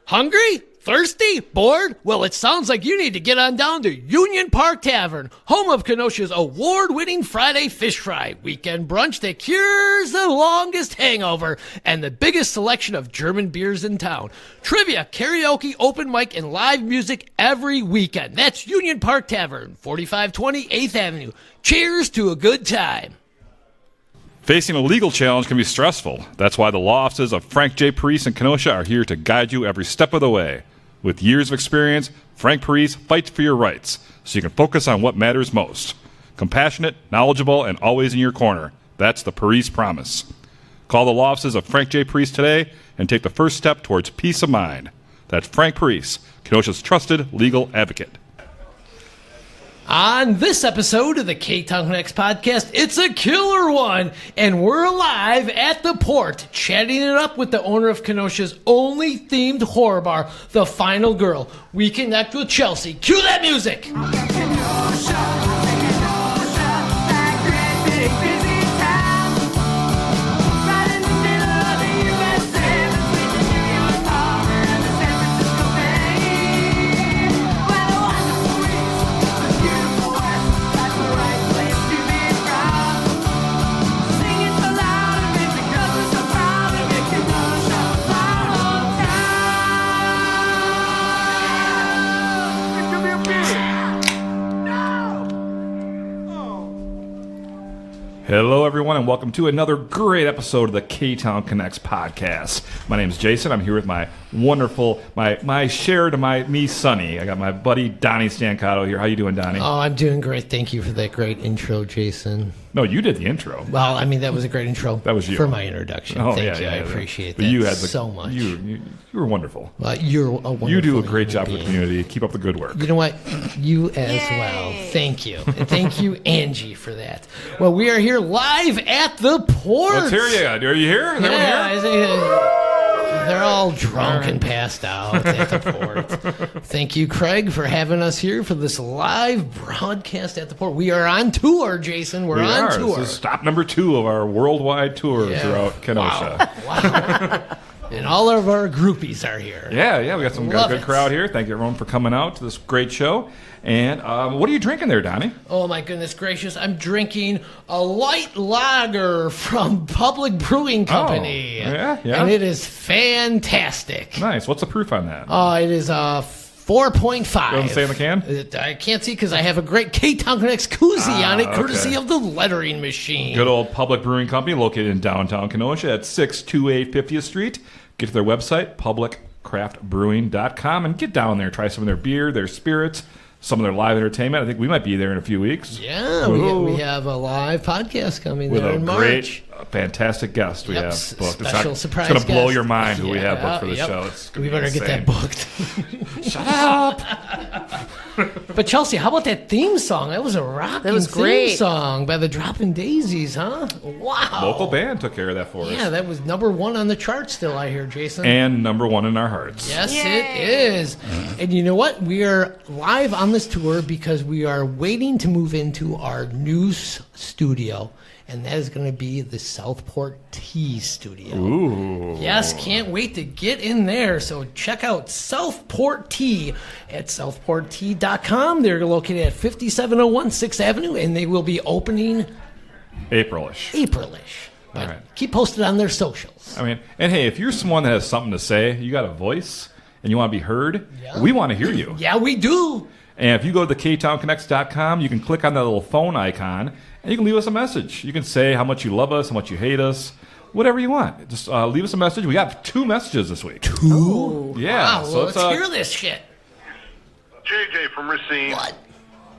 Hungry? Thirsty? Bored? Well, it sounds like you need to get on down to Union Park Tavern, home of Kenosha's award-winning Friday fish fry, weekend brunch that cures the longest hangover, and the biggest selection of German beers in town. Trivia, karaoke, open mic, and live music every weekend. That's Union Park Tavern, 4520 8th Avenue. Cheers to a good time. Facing a legal challenge can be stressful. That's why the law offices of Frank J. Parise and Kenosha are here to guide you every step of the way. With years of experience, Frank Parise fights for your rights so you can focus on what matters most. Compassionate, knowledgeable, and always in your corner. That's the Parise promise. Call the law offices of Frank J. Parise today and take the first step towards peace of mind. That's Frank Parise, Kenosha's trusted legal advocate. On this episode of the Ktown Connects podcast, it's a killer one, and we're live at the port, chatting it up with the owner of Kenosha's only themed horror bar, The Final Girl. We connect with Chelsea. Cue that music! Hello, everyone, and welcome to another great episode of the Ktown Connects podcast. My name is Jason. I'm here with my wonderful, me, Sonny. I got my buddy Donny Stancato here. How you doing, Donny? Oh, I'm doing great. Thank you for that great intro, Jason. No, you did the intro. Well, I mean, that was a great intro. That was you. For my introduction. Oh, Thank you. Yeah, I appreciate but that you had so much. You were wonderful. You're a wonderful You do a great job for being. the community. Keep up the good work. You know what? You as well. Thank you. And thank you, Angie, for that. Well, we are here live at the port. Let's hear you. Are you here? Is everyone here? They're all drunk and passed out at the port. Thank you, Craig, for having us here for this live broadcast at the port. We are on tour, Jason. We're on tour. This is stop number 2 of our worldwide tour throughout Kenosha. Wow. And all of our groupies are here. Yeah, we got some good crowd here. Thank you, everyone, for coming out to this great show. And what are you drinking there, Donny? Oh, my goodness gracious. I'm drinking a light lager from Public Brewing Company. Oh, yeah. And it is fantastic. Nice. What's the proof on that? It is 4.5. Doesn't say on the can? I can't see because I have a great Ktown Connects koozie on it, courtesy of the lettering machine. Good old Public Brewing Company located in downtown Kenosha at 628 50th Street. Get to their website, publiccraftbrewing.com, and get down there. Try some of their beer, their spirits, some of their live entertainment. I think we might be there in a few weeks. Yeah, we have a live podcast coming with there a in great, March. Fantastic guest we have booked. Special surprise It's going to blow guest. your mind who we have booked for the show. We better get that booked. Shut up! But Chelsea, how about that theme song? That was a rocking theme song by the Droppin' Daisies, huh? Wow. Local band took care of that for us. Yeah, that was #1 on the chart still, I hear, Jason. And #1 in our hearts. Yes, it is. And you know what? We are live on this tour because we are waiting to move into our new studio. And that is going to be the Southport Tea studio. Ooh. Yes, can't wait to get in there. So check out Southport Tea at southporttea.com. They're located at 5701 6th Avenue, and they will be opening April-ish. But All right. keep posted on their socials. I mean, and hey, if you're someone that has something to say, you got a voice, and you want to be heard, we want to hear you. Yeah, we do. And if you go to the ktownconnects.com, you can click on that little phone icon, and you can leave us a message. You can say how much you love us, how much you hate us, whatever you want. Just leave us a message. We got 2 messages this week. 2? Oh, yeah. Wow, So let's hear this shit. JJ from Racine. What?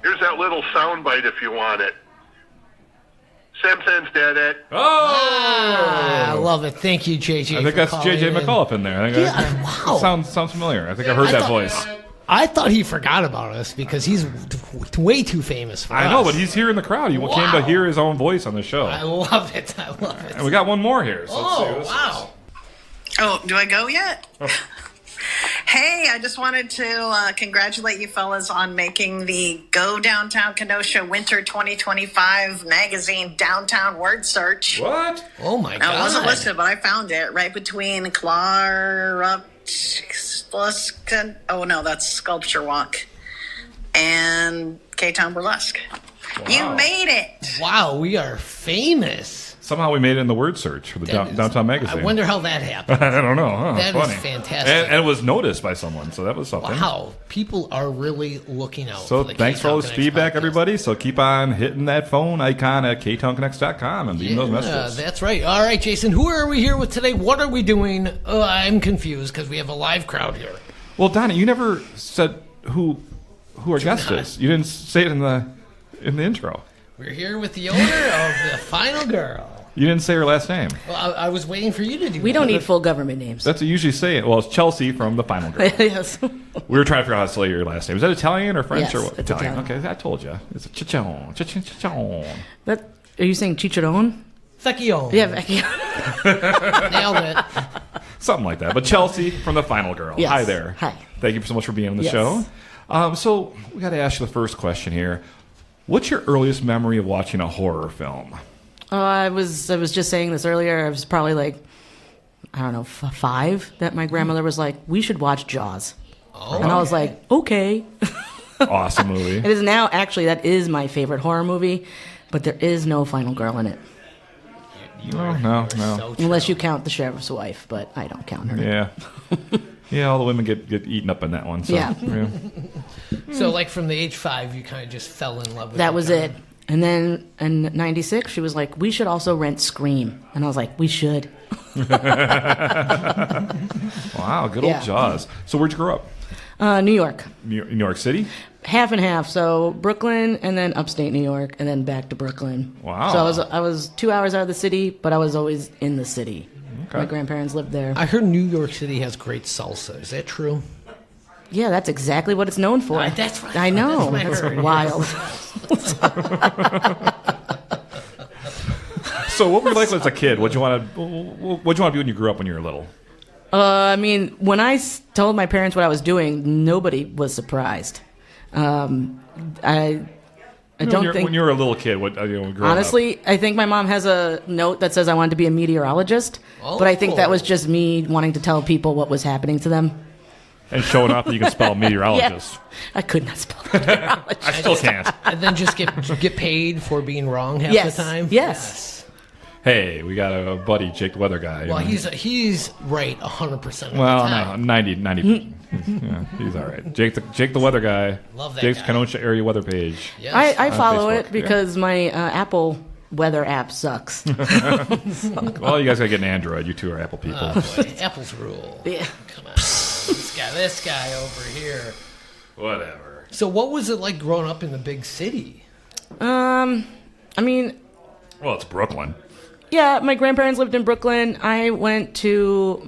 Here's that little soundbite if you want it. Simpsons did it. I love it. Thank you, JJ. I think that's JJ McAuliffe in there. I think wow. Sounds familiar. I think I've heard that voice. I thought he forgot about us because he's way too famous for us. I know, but he's here in the crowd. He came to hear his own voice on the show. I love it. And we got one more here. So let's see who this wow. is. Oh, do I go yet? Oh. Hey, I just wanted to congratulate you fellas on making the Go Downtown Kenosha Winter 2025 magazine downtown word search. What? Oh, my God. Now, it wasn't listed, but I found it right between Obelisk. Oh no, that's Sculpture Walk. And Ktown Burlesque. Wow. You made it. Wow, we are famous. Somehow we made it in the word search for the Downtown Magazine. I wonder how that happened. I don't know. Huh? That Funny. is fantastic. And it was noticed by someone, so that was something. Wow, people are really looking out. So for the thanks for all Ktown this Connects feedback, podcast. everybody. So keep on hitting that phone icon at ktownconnects.com and leaving those messages. That's right. All right, Jason, who are we here with today? What are we doing? I'm confused because we have a live crowd here. Well, Donny, you never said who our guest is. You didn't say it in the intro. We're here with the owner of the Final Girl. You didn't say her last name. Well, I was waiting for you to do We that. don't need full government names. That's what you usually say it. Well, it's Chelsea from the Final Girl. Yes. We were trying to figure out how to say your last name. Is that Italian or French Yes, or what? it's Italian. Okay, I told you. It's a chichon. Chichon. Are you saying chicharron? Vecchione. Yeah, Vecchione. Nailed it. Something like that. But Chelsea from the Final Girl. Yes. Hi there. Hi. Thank you so much for being on the Yes. show. So we got to ask you the first question here. What's your earliest memory of watching a horror film? I was just saying this earlier. I was probably like, I don't know, 5, that my grandmother was like, we should watch Jaws. Oh, And I was like, okay. Awesome movie. It is now, actually, that is my favorite horror movie, but there is no final girl in it. No. so true. Unless you count the sheriff's wife, but I don't count her. Yeah. Yeah, all the women get eaten up in that one. So, Yeah. So, like, from the age 5, you kind of just fell in love with That it. was it. And then in 96, she was like, we should also rent Scream. And I was like, we should. Wow, good Yeah. old Jaws. So where'd you grow up? New York. New York City? Half and half. So Brooklyn and then upstate New York and then back to Brooklyn. Wow. So I was 2 hours out of the city, but I was always in the city. Okay. My grandparents lived there. I heard New York City has great salsa. Is that true? Yeah, that's exactly what it's known for. That's what I know. that's what I That's heard. wild. So what were you like as a kid? What'd you want to be when you grew up when you were little? I mean, when I told my parents what I was doing, nobody was surprised. I don't think. When you were a little kid, growing Honestly, I think my mom has a note that says I wanted to be a meteorologist, but I think that was just me wanting to tell people what was happening to them. up and showing off that you can spell meteorologist. Yeah. I could not spell meteorologist. I still can't. And then just get paid for being wrong half Yes. the time? Yes. Hey, we got a buddy, Jake the Weather Guy. Well, you know. he's right 100% of the Well, time. no, 90. Yeah, he's all right. Jake the Weather Guy. Love that Jake's guy. Kenosha area weather page. Yes. I follow Facebook, it because my Apple weather app sucks. Well, you guys gotta get an Android. You two are Apple people. Oh, boy. Apple's rule. Yeah. Come on. This guy over here. Whatever. So what was it like growing up in the big city? I mean, Well, it's Brooklyn. yeah, my grandparents lived in Brooklyn. I went to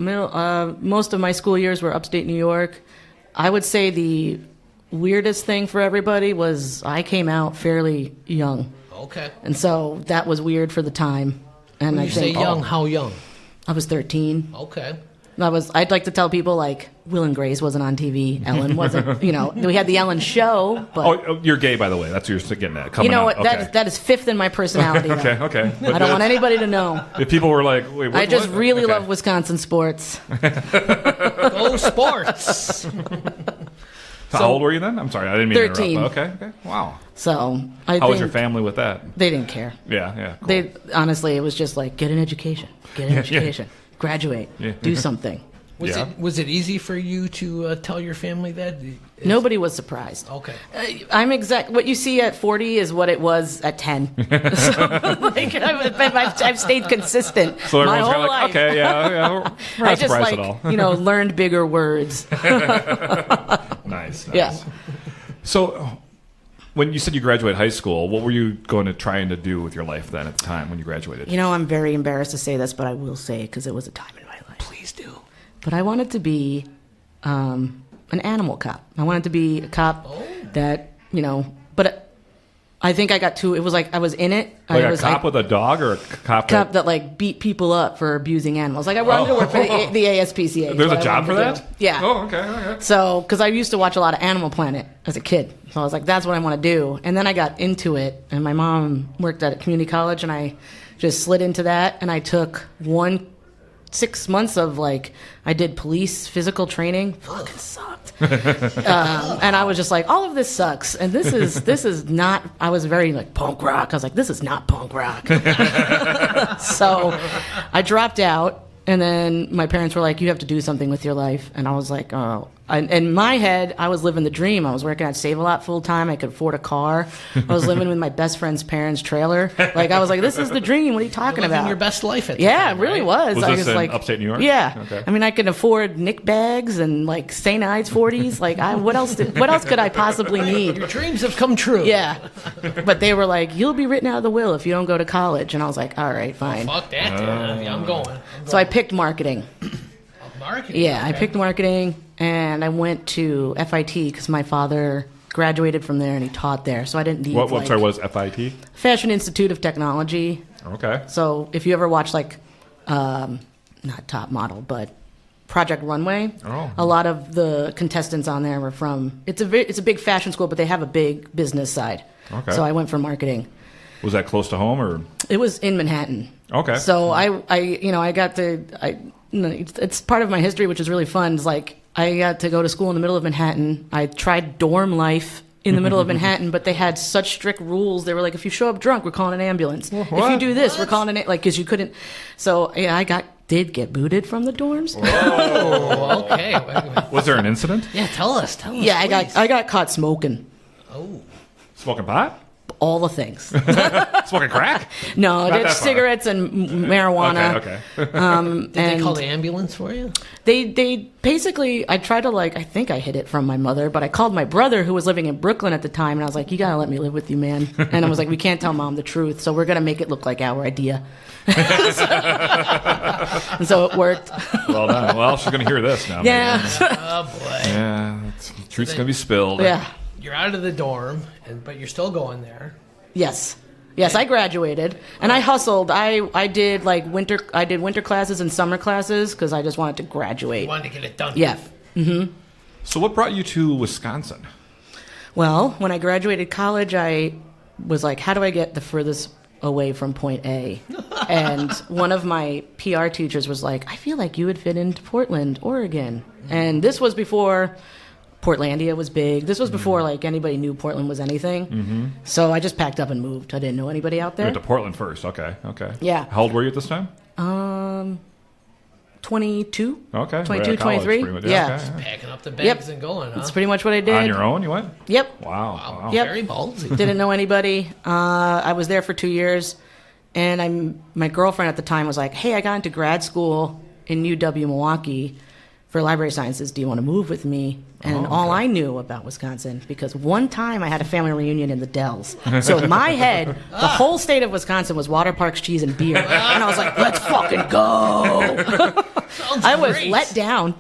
most of my school years were upstate New York. I would say the weirdest thing for everybody was I came out fairly young. Okay. And so that was weird for the time. And When I you say think young, how young? I was 13. Okay. I'd like to tell people like Will and Grace wasn't on TV. Ellen wasn't, we had the Ellen show, but Oh, you're gay, by the way. That's what you're getting at. Coming you know out. what? Okay. That is fifth in my personality. though. Okay. But I don't want anybody to know. if people were like, wait, what? I just what? really Okay. love Wisconsin sports. Go sports. How old were you then? I'm sorry, I didn't mean 13. to interrupt. Okay. Wow. So I How think was your family with that? they didn't care. Yeah. Cool. They honestly, it was just like get an education, graduate, Yeah. do something. Yeah. Was it easy for you to tell your family that? Nobody was surprised. Okay. I'm exact. What you see at 40 is what it was at 10. So, like, I've stayed consistent So my everyone's whole kind of like, life. okay, yeah, we're not I just surprised at all. learned bigger words. Nice. Yeah. So, when you said you graduated high school, what were you going to trying to do with your life then at the time when you graduated? I'm very embarrassed to say this, but I will say it because it was a time in my life. Please do. But I wanted to be an animal cop. I wanted to be a cop that, but I think I got too, it was like I was in it. Like I a was cop with a dog or a cop that like beat people up for abusing animals. Like I wanted to work for the ASPCA. is There's what a I job for wanted to that? do. Yeah. Oh, okay. So, because I used to watch a lot of Animal Planet as a kid. So I was like, that's what I want to do. And then I got into it. And my mom worked at a community college. And I just slid into that. And I took one 6 months of like I did police physical training. Fucking sucked. And I was just like, all of this sucks, and this is not. I was very like punk rock. I was like, this is not punk rock. So I dropped out. And then my parents were like, you have to do something with your life. And I was like, oh. In my head, I was living the dream. I was working at Save-A-Lot full-time. I could afford a car. I was living with my best friend's parents' trailer. Like, I was like, this is the dream. What are you talking You're living about? your best life at the Yeah, time, it really right? was. Was I this was in like, upstate New York? Yeah. Okay. I mean, I could afford Nick bags and, like, St. Ides 40s. Like, what else could I possibly need? Your dreams have come true. Yeah. But they were like, you'll be written out of the will if you don't go to college. And I was like, all right, fine. Fuck that. Yeah, I'm going. So I picked marketing. Marketing. Yeah, I okay. picked marketing, and I went to FIT because my father graduated from there and he taught there. So I didn't need What like, was FIT? Fashion Institute of Technology. Okay. So if you ever watch like, not Top Model, but Project Runway, a lot of the contestants on there were from. It's a big fashion school, but they have a big business side. Okay. So I went for marketing. Was that close to home or? It was in Manhattan. Okay. So I got to. It's part of my history, which is really fun. It's like I got to go to school in the middle of Manhattan. I tried dorm life in the middle of Manhattan, but they had such strict rules. They were like, if you show up drunk, we're calling an ambulance. If you do this, we're calling an because you couldn't. So yeah, I did get booted from the dorms. Oh, okay. Wait a minute. Was there an incident? Yeah, tell us. Yeah, please. I got caught smoking Oh. Smoking pot? all the things. Smoking crack? No, Not it's that far. cigarettes and marijuana. Okay. Did they And call the ambulance for you? They basically, I tried to I think I hid it from my mother, but I called my brother who was living in Brooklyn at the time, and I was like, you gotta let me live with you, man. And I was like, we can't tell mom the truth, so we're gonna make it look like our idea. And so it worked. Well done. Well, she's going to hear this now. Yeah. Oh, boy. Yeah. The truth's going to be spilled. Yeah. You're out of the dorm, but you're still going there. Yes. Yes, I graduated and I hustled. I did winter classes and summer classes because I just wanted to graduate. You wanted to get it done. Yeah. So what brought you to Wisconsin? Well, when I graduated college, I was like, how do I get the furthest away from point A? And one of my PR teachers was like, I feel like you would fit into Portland, Oregon. And this was before Portlandia was big. This was before anybody knew Portland was anything. Mm-hmm. So I just packed up and moved. I didn't know anybody out You there. went to Portland first. Okay. Yeah. How old were you at this time? 22. Okay. 22, Right out of college, 23. pretty much. Yeah. Okay. Packing up the bags and going, huh? That's pretty much what I did. On your own, you went? Yep. Wow. Yep. Very ballsy. Didn't know anybody. I was there for 2 years, and my girlfriend at the time was like, "Hey, I got into grad school in UW Milwaukee for library sciences. Do you want to move with me?" And all I knew about Wisconsin, because one time I had a family reunion in the Dells. So in my head, the whole state of Wisconsin was water parks, cheese, and beer. And I was like, let's fucking go. I was great. let down.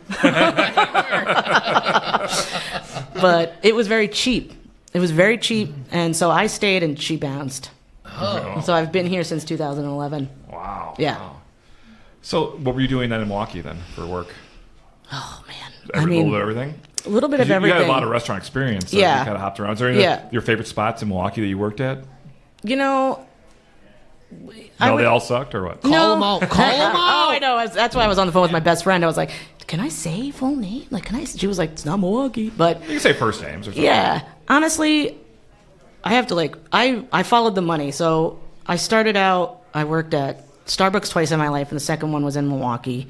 But it was very cheap. It was very cheap. And so I stayed and she bounced. Oh. So I've been here since 2011. Wow. Yeah. Wow. So what were you doing then in Milwaukee then for work? Oh, man. A little bit of everything? A little bit of You everything. had a lot of restaurant experience. So Yeah. You kind of hopped around. Is there any Yeah. your favorite spots in Milwaukee that you worked at? You know, No, they all sucked or what? Call them out. Call them Oh, I out. know. That's why I was on the phone with my best friend. I was like, "Can I say full name? Like, can I?" She was like, "It's not Milwaukee," but You can say first names or something. yeah. Honestly, I have to I followed the money. So I started out. I worked at Starbucks twice in my life, and the second one was in Milwaukee.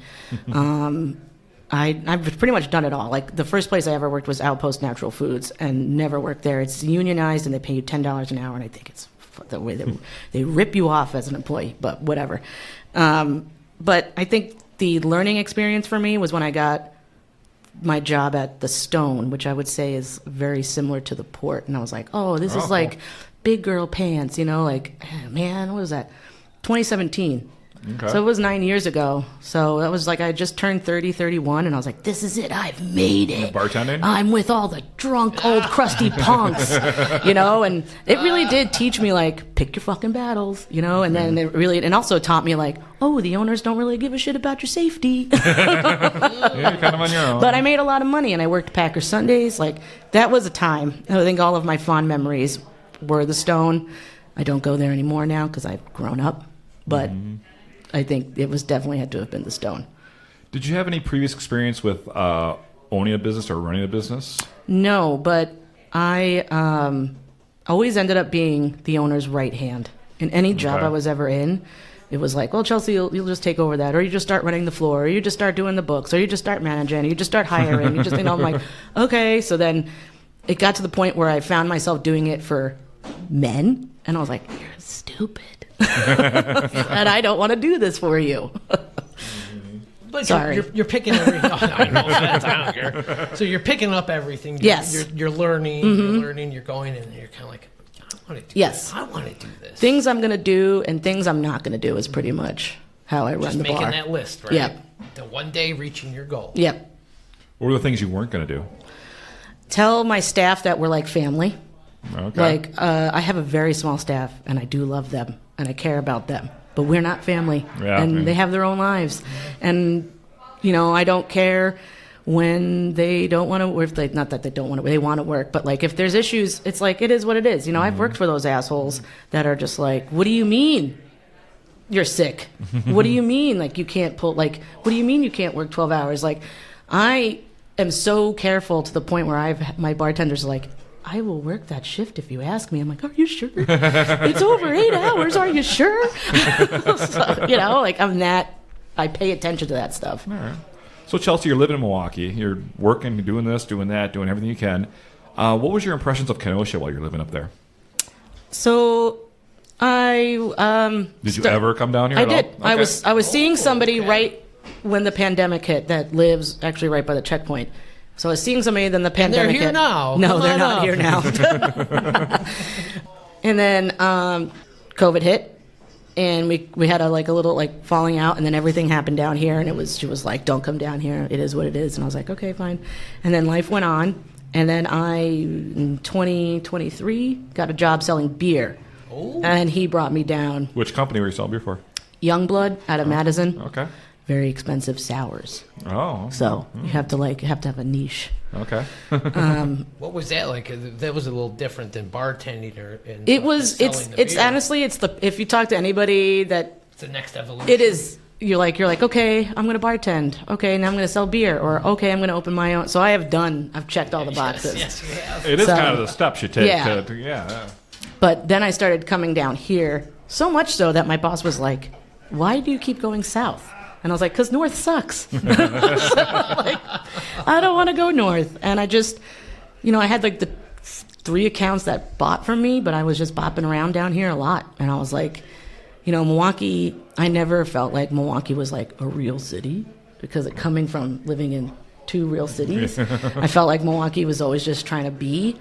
I've pretty much done it all. Like the first place I ever worked was Outpost Natural Foods, and never worked there. It's unionized, and they pay you $10 an hour, and I think it's the way they rip you off as an employee. But whatever. But I think the learning experience for me was when I got my job at the Stone, which I would say is very similar to the Port, and I was like, oh, this is cool. like big girl pants, like man, what was that? 2017. Okay. So it was 9 years ago. So that was like I just turned 30, 31, and I was like, this is it. I've made it. Bartending? I'm with all the drunk, old, crusty punks, and it really did teach me, pick your fucking battles, and then it really, and also taught me, oh, the owners don't really give a shit about your safety. Yeah, you're kind of on your own. But I made a lot of money, and I worked Packer Sundays. That was a time. I think all of my fond memories were the Stone. I don't go there anymore now because I've grown up. But I think it was definitely had to have been the stone. Did you have any previous experience with owning a business or running a business? No, but I always ended up being the owner's right hand in any job I was ever in. It was like, well, Chelsea, you'll just take over that, or you just start running the floor, or you just start doing the books, or you just start managing, or you just start hiring. You just, I'm like, okay. So then it got to the point where I found myself doing it for men, and I was like, you're stupid, and I don't want to do this for you. But Sorry. You're picking everything up. I don't care. So you're picking up everything. You're learning. You're learning. You're going, and you're kind of like, I want to do this. I want to do this. Things I'm going to do and things I'm not going to do is pretty much how I run Just the bar. making that list, right? Yep. The one day reaching your goal. Yep. What were the things you weren't going to do? Tell my staff that we're like family. Okay. Like, I have a very small staff, and I do love them, and I care about them. But we're not family, and they have their own lives. And, I don't care when they don't want to work. Not that they don't want to, they want to work. But, like, if there's issues, it's like, it is what it is. I've worked for those assholes that are just like, what do you mean you're sick? What do you mean, like, you can't pull, like, what do you mean you can't work 12 hours? Like, I am so careful to the point where my bartenders are like, I will work that shift if you ask me. I'm like, are you sure? It's over 8 hours. Are you sure? So, like I pay attention to that stuff. All right. So, Chelsea, you're living in Milwaukee. You're working, you're doing this, doing that, doing everything you can. What was your impressions of Kenosha while you're living up there? So, Did you ever come down here I at did. all? Okay. I was seeing somebody right when the pandemic hit that lives actually right by the checkpoint. So I was seeing somebody, then the pandemic hit. They're here now. No, Come they're on not up. here now. And then COVID hit, and we had a little falling out, and then everything happened down here, and she was like, don't come down here. It is what it is. And I was like, okay, fine. And then life went on, and then in 2023, got a job selling beer. Oh. And he brought me down. Which company were you selling beer for? Youngblood out of Madison. Okay. Very expensive sours. Oh. So you have to have a niche. Okay. What was that like? That was a little different than bartending or. It was. It's honestly. It's if you talk to anybody that. It's the next evolution. It is. You're like okay, I'm going to bartend. Okay, now I'm going to sell beer. Or okay, I'm going to open my own. So I've checked all the boxes. Yes, you have. It is kind of the steps you take. Yeah. Yeah. But then I started coming down here, so much so that my boss was like, "Why do you keep going south?" And I was like, "'Cause north sucks." So, I don't want to go north. And I just, I had the 3 accounts that bought from me, but I was just bopping around down here a lot. And I was like, Milwaukee, I never felt like Milwaukee was like a real city because coming from living in 2 real cities, I felt like Milwaukee was always just trying to be.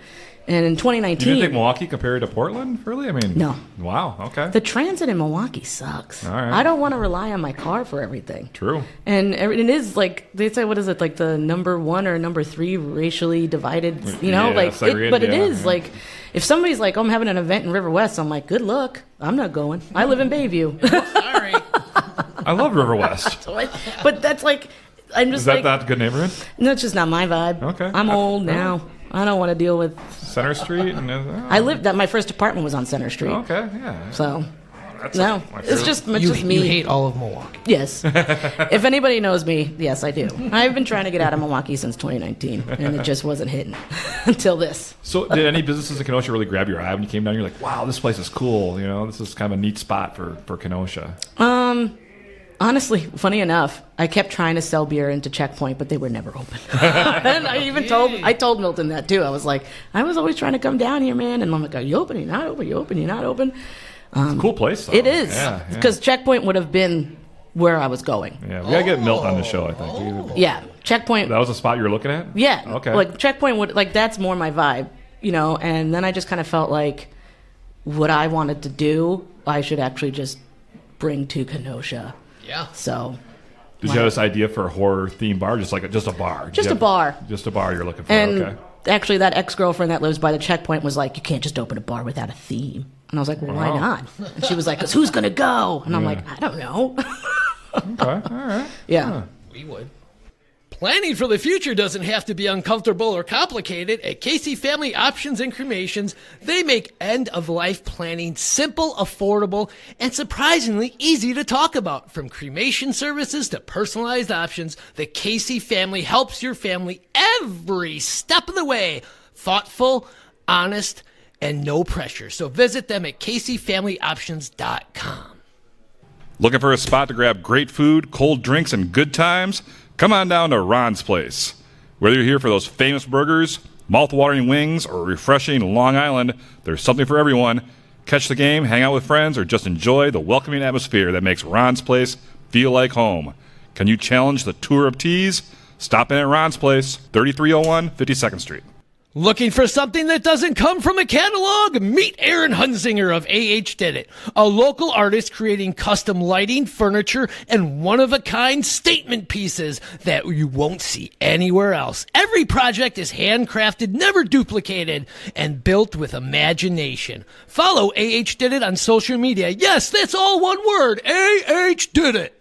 And in 2019... You didn't think Milwaukee compared to Portland, really? I mean... No. Wow, okay. The transit in Milwaukee sucks. All right. I don't want to rely on my car for everything. True. And it is like, they say, what is it, like the number 1 or number 3 racially divided, segregated, but it is like, if somebody's like, oh, I'm having an event in River West, I'm like, good luck. I'm not going. I live in Bayview. Sorry. I love River West. But that's like, I'm just Is that like... not a good neighborhood? No, it's just not my vibe. Okay. I'm old now. I don't want to deal with... Center Street? My first apartment was on Center Street. Okay, yeah. So... That's No, it's just me. You hate all of Milwaukee. Yes. If anybody knows me, yes, I do. I've been trying to get out of Milwaukee since 2019, and it just wasn't hitting until this. So did any businesses in Kenosha really grab your eye when you came down? You're like, wow, this place is cool. This is kind of a neat spot for Kenosha. Honestly, funny enough, I kept trying to sell beer into Checkpoint, but they were never open. And I told Milton that too. I was like, I was always trying to come down here, man. And I'm like, are you open? You're not open. You open? You're not open. It's a cool place, though. It is. Yeah. Because Checkpoint would have been where I was going. Yeah, we got to get Milt on the show, I think. Yeah. Checkpoint. That was the spot you were looking at? Yeah. Okay. Like, Checkpoint would, that's more my vibe, and then I just kind of felt like what I wanted to do, I should actually just bring to Kenosha. Yeah. So. Did you have this idea for a horror-themed bar? Just a bar? Just a bar. Just a bar you're looking for, And okay. actually, that ex-girlfriend that lives by the Checkpoint was like, you can't just open a bar without a theme. And I was like, well, why not? And she was like, 'cause who's going to go? And I'm like, I don't know. Okay, all right. Yeah. We would. Planning for the future doesn't have to be uncomfortable or complicated. At Casey Family Options and Cremations, they make end-of-life planning simple, affordable, and surprisingly easy to talk about. From cremation services to personalized options, the Casey family helps your family every step of the way. Thoughtful, honest, and no pressure. So visit them at CaseyFamilyOptions.com. Looking for a spot to grab great food, cold drinks, and good times? Come on down to Ron's Place. Whether you're here for those famous burgers, mouth-watering wings, or refreshing Long Island, there's something for everyone. Catch the game, hang out with friends, or just enjoy the welcoming atmosphere that makes Ron's Place feel like home. Can you challenge the tour of teas? Stop in at Ron's Place, 3301 52nd Street. Looking for something that doesn't come from a catalog? Meet Aaron Hunzinger of AHDidIt, a local artist creating custom lighting, furniture, and one-of-a-kind statement pieces that you won't see anywhere else. Every project is handcrafted, never duplicated, and built with imagination. Follow AHDidIt on social media. Yes, that's all one word, AHDidIt.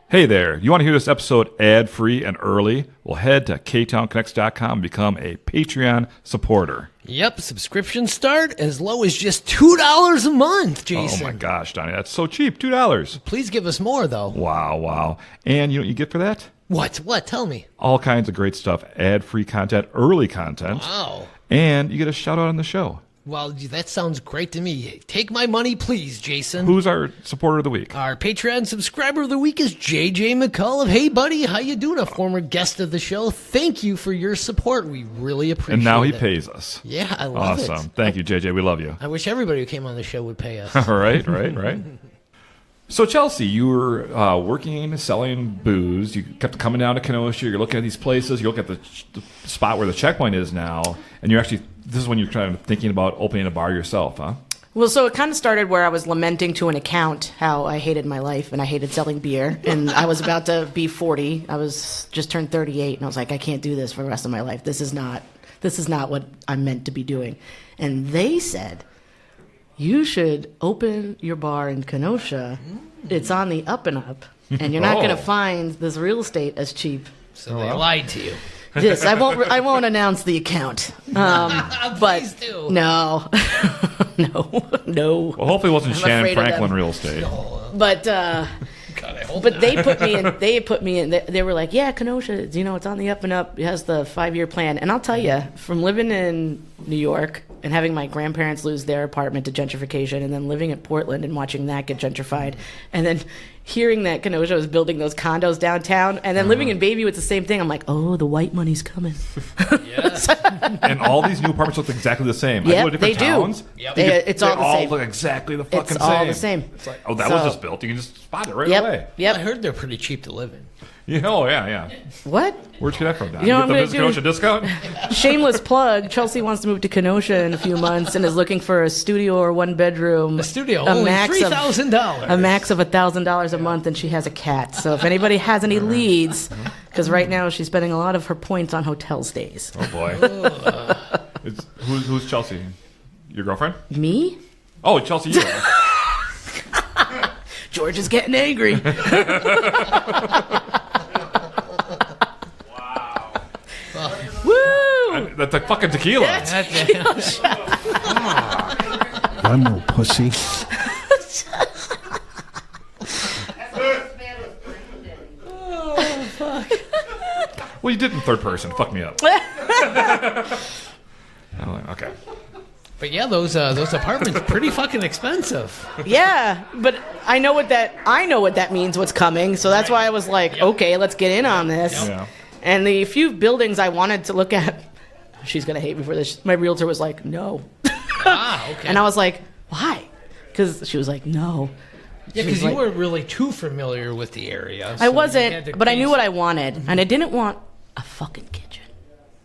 Hey there, you want to hear this episode ad-free and early? Well, head to ktownconnects.com and become a Patreon supporter. Yep, subscriptions start as low as just $2 a month, Jason. Oh my gosh, Donny, that's so cheap, $2. Please give us more, though. Wow. And you know what you get for that? What? Tell me. All kinds of great stuff, ad-free content, early content. Wow. And you get a shout-out on the show. Well, that sounds great to me. Take my money, please, Jason. Who's our supporter of the week? Our Patreon subscriber of the week is JJ McCullough. Hey, buddy, how you doing? A former guest of the show. Thank you for your support. We really appreciate it. And now he pays us. Yeah, I love it. Awesome. Thank you, JJ. We love you. I wish everybody who came on the show would pay us. Right. So, Chelsea, you were working, selling booze. You kept coming down to Kenosha. You're looking at these places. You look at the spot where the checkpoint is now, and you're actually, this is when you're kind of thinking about opening a bar yourself, huh? Well, so it kind of started where I was lamenting to an account how I hated my life and I hated selling beer. And I was about to be 40. I was just turned 38, and I was like, I can't do this for the rest of my life. This is not what I'm meant to be doing. And they said, you should open your bar in Kenosha. It's on the up and up, and you're not going to find this real estate as cheap. So they lied to you. Yes, I won't announce the account. But Please do. No. Well, hopefully it wasn't I'm Shannyn afraid of Franklin them. Real Estate. But God, I hope but not. they put me in. They were like, yeah, Kenosha, it's on the up and up. It has the 5-year plan. And I'll tell you, from living in New York and having my grandparents lose their apartment to gentrification, and then living in Portland and watching that get gentrified, and then hearing that Kenosha was building those condos downtown, and then living in Bayview, it's the same thing. I'm like, oh, the white money's coming. And all these new apartments look exactly the same. I Yep, go to different they do. towns. Yep. It's all they the same. look exactly the fucking It's same. all the same. It's like, oh, that was just built. You can just spot it right away. Yep. I heard they're pretty cheap to live in. Yeah. What? Where'd you get that from, Don? You know You what get I'm the gonna Kenosha do? discount? Shameless plug. Chelsea wants to move to Kenosha in a few months and is looking for a studio or 1-bedroom. A studio, only $3,000. A max of $1,000 a month, and she has a cat. So if anybody has any leads, because right now she's spending a lot of her points on hotel stays. Oh, boy. Who's Chelsea? Your girlfriend? Me? Oh, Chelsea, you. George is getting angry. Woo! That's a fucking tequila. I'm no pussy. Well, you did in third person. Fuck me up. Okay. But yeah, those apartments are pretty fucking expensive. Yeah, but I know what that means, what's coming. So that's why I was like, okay, let's get in on this. Yeah. And the few buildings I wanted to look at, she's going to hate me for this. My realtor was like, no. Okay. And I was like, why? Because she was like, no. Yeah, because you weren't really too familiar with the area. I so you had wasn't, to but I knew base- what I wanted. And I didn't want a fucking kitchen.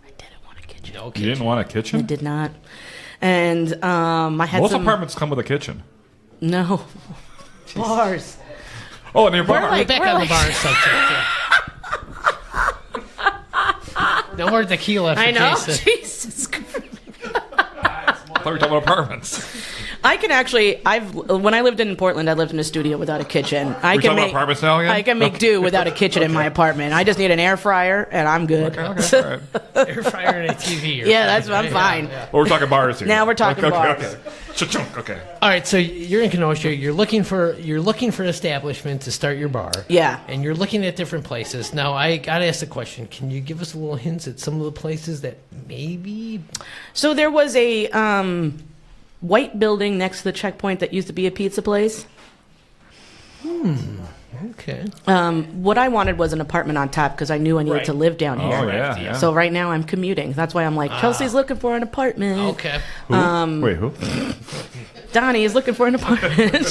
I didn't want a kitchen. No You kitchen. didn't want a I kitchen? did not. And I had Most some... apartments come with a kitchen. No. Bars. Oh, and your bar. We're like- Back on the bar subject. Yeah. No more tequila for I know. Jason. Jesus Christ. I thought we were talking about apartments. I can actually. When I lived in Portland, I lived in a studio without a kitchen. We're talking about apartments now again? I can make do without a kitchen in my apartment. I just need an air fryer, and I'm good. Okay, all right. Air fryer and a TV. Yeah, that's I'm fine. Well, we're talking bars here. Now we're talking bars. Okay. Cha-chunk, okay. All right, so you're in Kenosha. You're looking for an establishment to start your bar. Yeah. And you're looking at different places. Now, I gotta ask the question: can you give us a little hints at some of the places that maybe? So there was a white building next to the checkpoint that used to be a pizza place. Okay. What I wanted was an apartment on top because I knew I needed Right. to live down here. Oh, yeah. So right now I'm commuting. That's why I'm like, Chelsea's looking for an apartment. Okay. Who? Wait, who? Donny is looking for an apartment.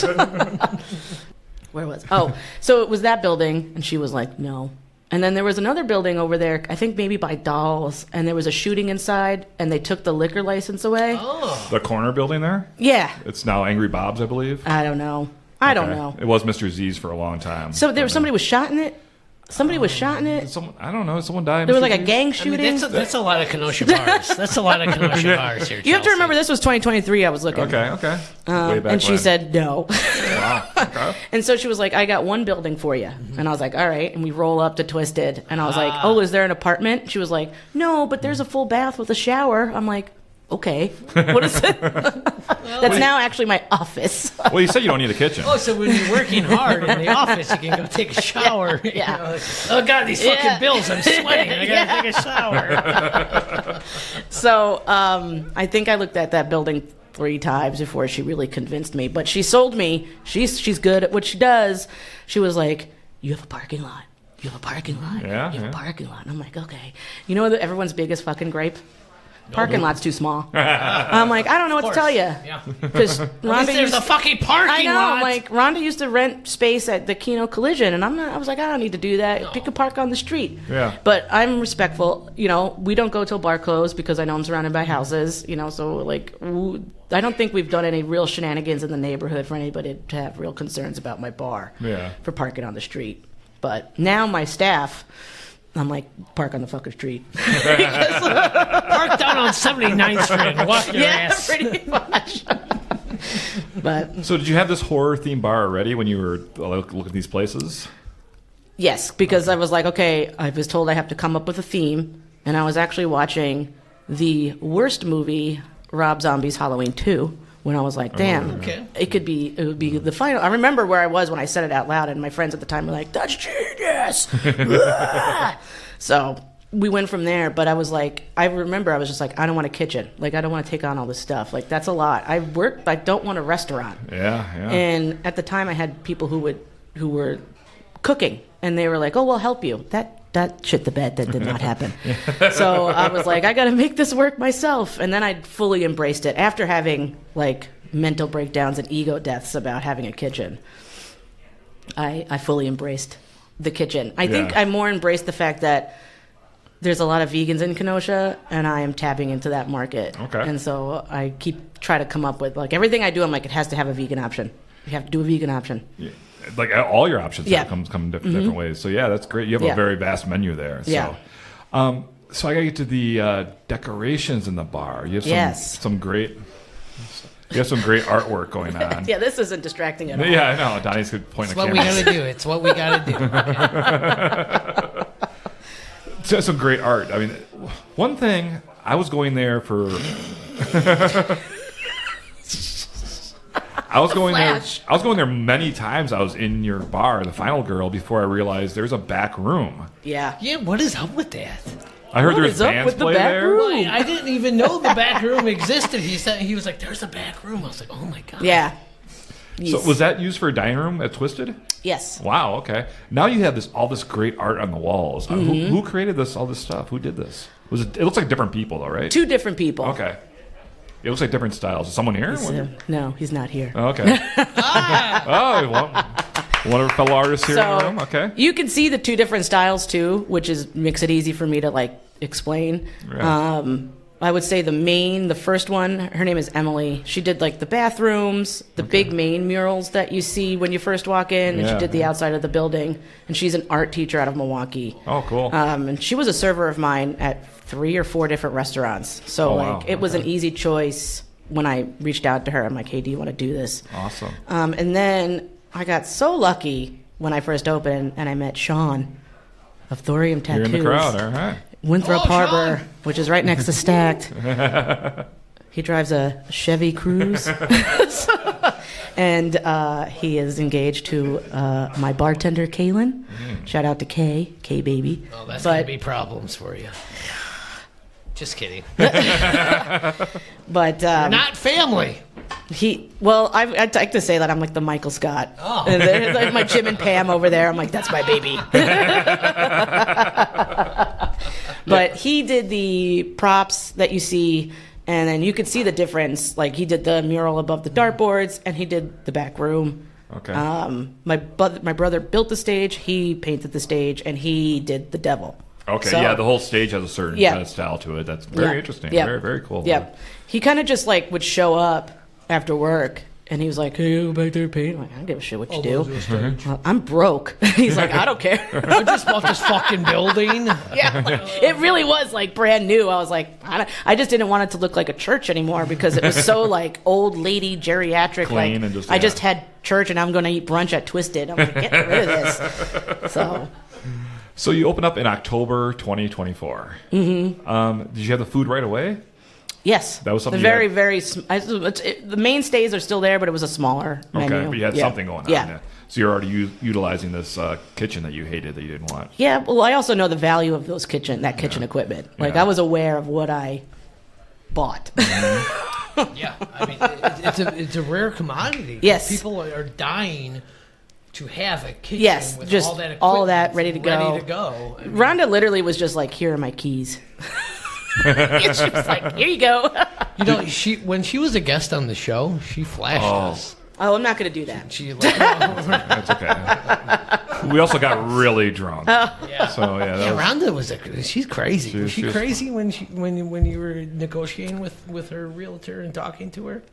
Where was? Oh, so it was that building, and she was like, no. And then there was another building over there, I think maybe by Dolls, and there was a shooting inside, and they took the liquor license away. Oh. The corner building there? Yeah. It's now Angry Bob's, I believe. I don't know. I don't Okay. know. It was Mr. Z's for a long time. So there was somebody was shot in it. Somebody was shot in it. Someone, I don't know. Someone died. There was Mr. like a Z's? gang I mean, shooting. that's a lot of Kenosha bars. That's a lot of Kenosha bars here. You have to Chelsea. remember this was 2023. I was looking. Okay. Way back And she when. said no. Wow. Okay. And so she was like, I got one building for you. And I was like, all right. And we roll up to Twisted. And I was like, oh, is there an apartment? She was like, no, but there's a full bath with a shower. I'm like, okay. What is it? That's now actually my office. Well, you said you don't need a kitchen. Oh, so when you're working hard in the office, you can go take a shower. Yeah. You know, like, oh, God, these fucking Yeah. bills. I'm sweating. I got to take a shower. So I think I looked at that building 3 times before she really convinced me. But she sold me. She's good at what she does. She was like, you have a parking lot. You have a parking lot. Yeah, You have yeah. a parking lot. And I'm like, okay. You know what everyone's biggest fucking gripe? Parking lot's too small. I'm like, I don't know what to tell you. Yeah. Because At least there's a fucking parking I know. lot. I'm like, Rhonda used to rent space at the Keno Collision, and I was like, I don't need to do that. Pick a park on the street. Yeah. But I'm respectful. You know, we don't go till bar close because I know I'm surrounded by houses. You know, so like, I don't think we've done any real shenanigans in the neighborhood for anybody to have real concerns about my bar. Yeah. For parking on the street. But now my staff, I'm like, park on the fucking street. Park down on 79th Street and walk your Yeah, ass. pretty much. But So did you have this horror themed bar already when you were looking at these places? yes, because I was like, okay, I was told I have to come up with a theme, and I was actually watching the worst movie, Rob Zombie's Halloween 2, when I was like, damn, Okay. it would be the final. I remember where I was when I said it out loud, and my friends at the time were like, that's genius. So we went from there, but I was like, I remember I was just like, I don't want a kitchen. Like, I don't want to take on all this stuff. Like, that's a lot. I don't want a restaurant. Yeah. And at the time, I had people who were cooking, and they were like, "Oh, we'll help you." That shit the bed. That did not happen. So I was like, I got to make this work myself. And then I fully embraced it after having like mental breakdowns and ego deaths about having a kitchen. I fully embraced the kitchen. I think Yeah. I more embraced the fact that there's a lot of vegans in Kenosha, and I am tapping into that market. Okay. And so I try to come up with like everything I do. I'm like, it has to have a vegan option. You have to do a vegan option. Yeah. Like all your options Yeah. come different ways. So yeah, that's great. You have Yeah. a very vast menu there. So. Yeah. So I gotta get to the decorations in the bar. You have some great. You have some great artwork going on. Yeah, this isn't distracting at all. Yeah, I know. Donnie's good point. It's what we gotta do. It's what we gotta do. So some great art. I mean, one thing I was going there for. I was going there many times. I was in your bar, the Final Girl, before I realized there's a back room. Yeah. Yeah, what is up with that? I heard What there's is up bands with the play back there. room? I didn't even know the back room existed. He was like, "There's a back room." I was like, "Oh my god." Yeah. So Yes. was that used for a dining room at Twisted? Yes. Wow. Okay. Now you have all this great art on the walls. Mm-hmm. Who created all this stuff? Who did this? It looks like different people though, right? 2 different people. Okay. It looks like different styles. Is someone here? No, he's not here. Oh, okay. Oh, well, one of our fellow artists here in the room. Okay. You can see the 2 different styles too, which makes it easy for me to like explain. Yeah. I would say the first one, her name is Emily. She did like the bathrooms, the big main murals that you see when you first walk in, and she Yeah, did the outside of the building. And she's an art teacher out of Milwaukee. Oh, cool. And she was a server of mine at 3 or 4 different restaurants. So Oh, wow. it was an easy choice when I reached out to her, I'm like, hey, do you want to do this? Awesome. And then I got so lucky when I first opened, and I met Sean of Thorium Tattoos. You're in the crowd, all right. Winthrop Harbor, Sean. which is right next to Stacked. He drives a Chevy Cruze. And he is engaged to my bartender, Kaylin. Shout out to K baby. Oh, that's going to be problems for you. Just kidding. But Not family. I like to say that I'm like the Michael Scott. Oh. And they're like my Jim and Pam over there. I'm like, that's my baby. But he did the props that you see, and then you could see the difference. Like, he did the mural above the dartboards, and he did the back room. Okay. My brother built the stage, he painted the stage, and he did the devil. Okay, So- yeah, the whole stage has a certain Yeah. kind of style to it. That's very Yeah. interesting. Yeah. Very, very cool. Yeah. He kind of just like would show up after work, and he was like, hey, go back there and paint. I'm like, I don't give a shit what you do. Well, I'm broke. He's like, I don't care. I just bought this fucking building. Yeah, like, it really was like brand new. I was like, I just didn't want it to look like a church anymore because it was so like old lady geriatric. Clean like, and just, I just yeah. had church and I'm going to eat brunch at Twisted. I'm like, get rid of this. So you opened up in October 2024. Mm-hmm. Did you have the food right away? Yes, That was something The you very, had- the mainstays are still there, but it was a smaller menu. Okay, but you had Yeah. something going on. Yeah. So you're already utilizing this kitchen that you hated that you didn't want. Yeah, well, I also know the value of those kitchen equipment. Like, Yeah. I was aware of what I bought. Yeah, I mean, it's a rare commodity. Yes. People are dying to have a kitchen Yes, with just all that equipment all that ready to go. Ready to go. I mean, Rhonda literally was just like, here are my keys. And she was like, here you go. you know, when she was a guest on the show, she flashed us. Oh, I'm not going to do that. She like, That's okay. We also got really drunk. yeah. So yeah, that Yeah, was, Rhonda was she's crazy. Was she she's- crazy when you were negotiating with her realtor and talking to her?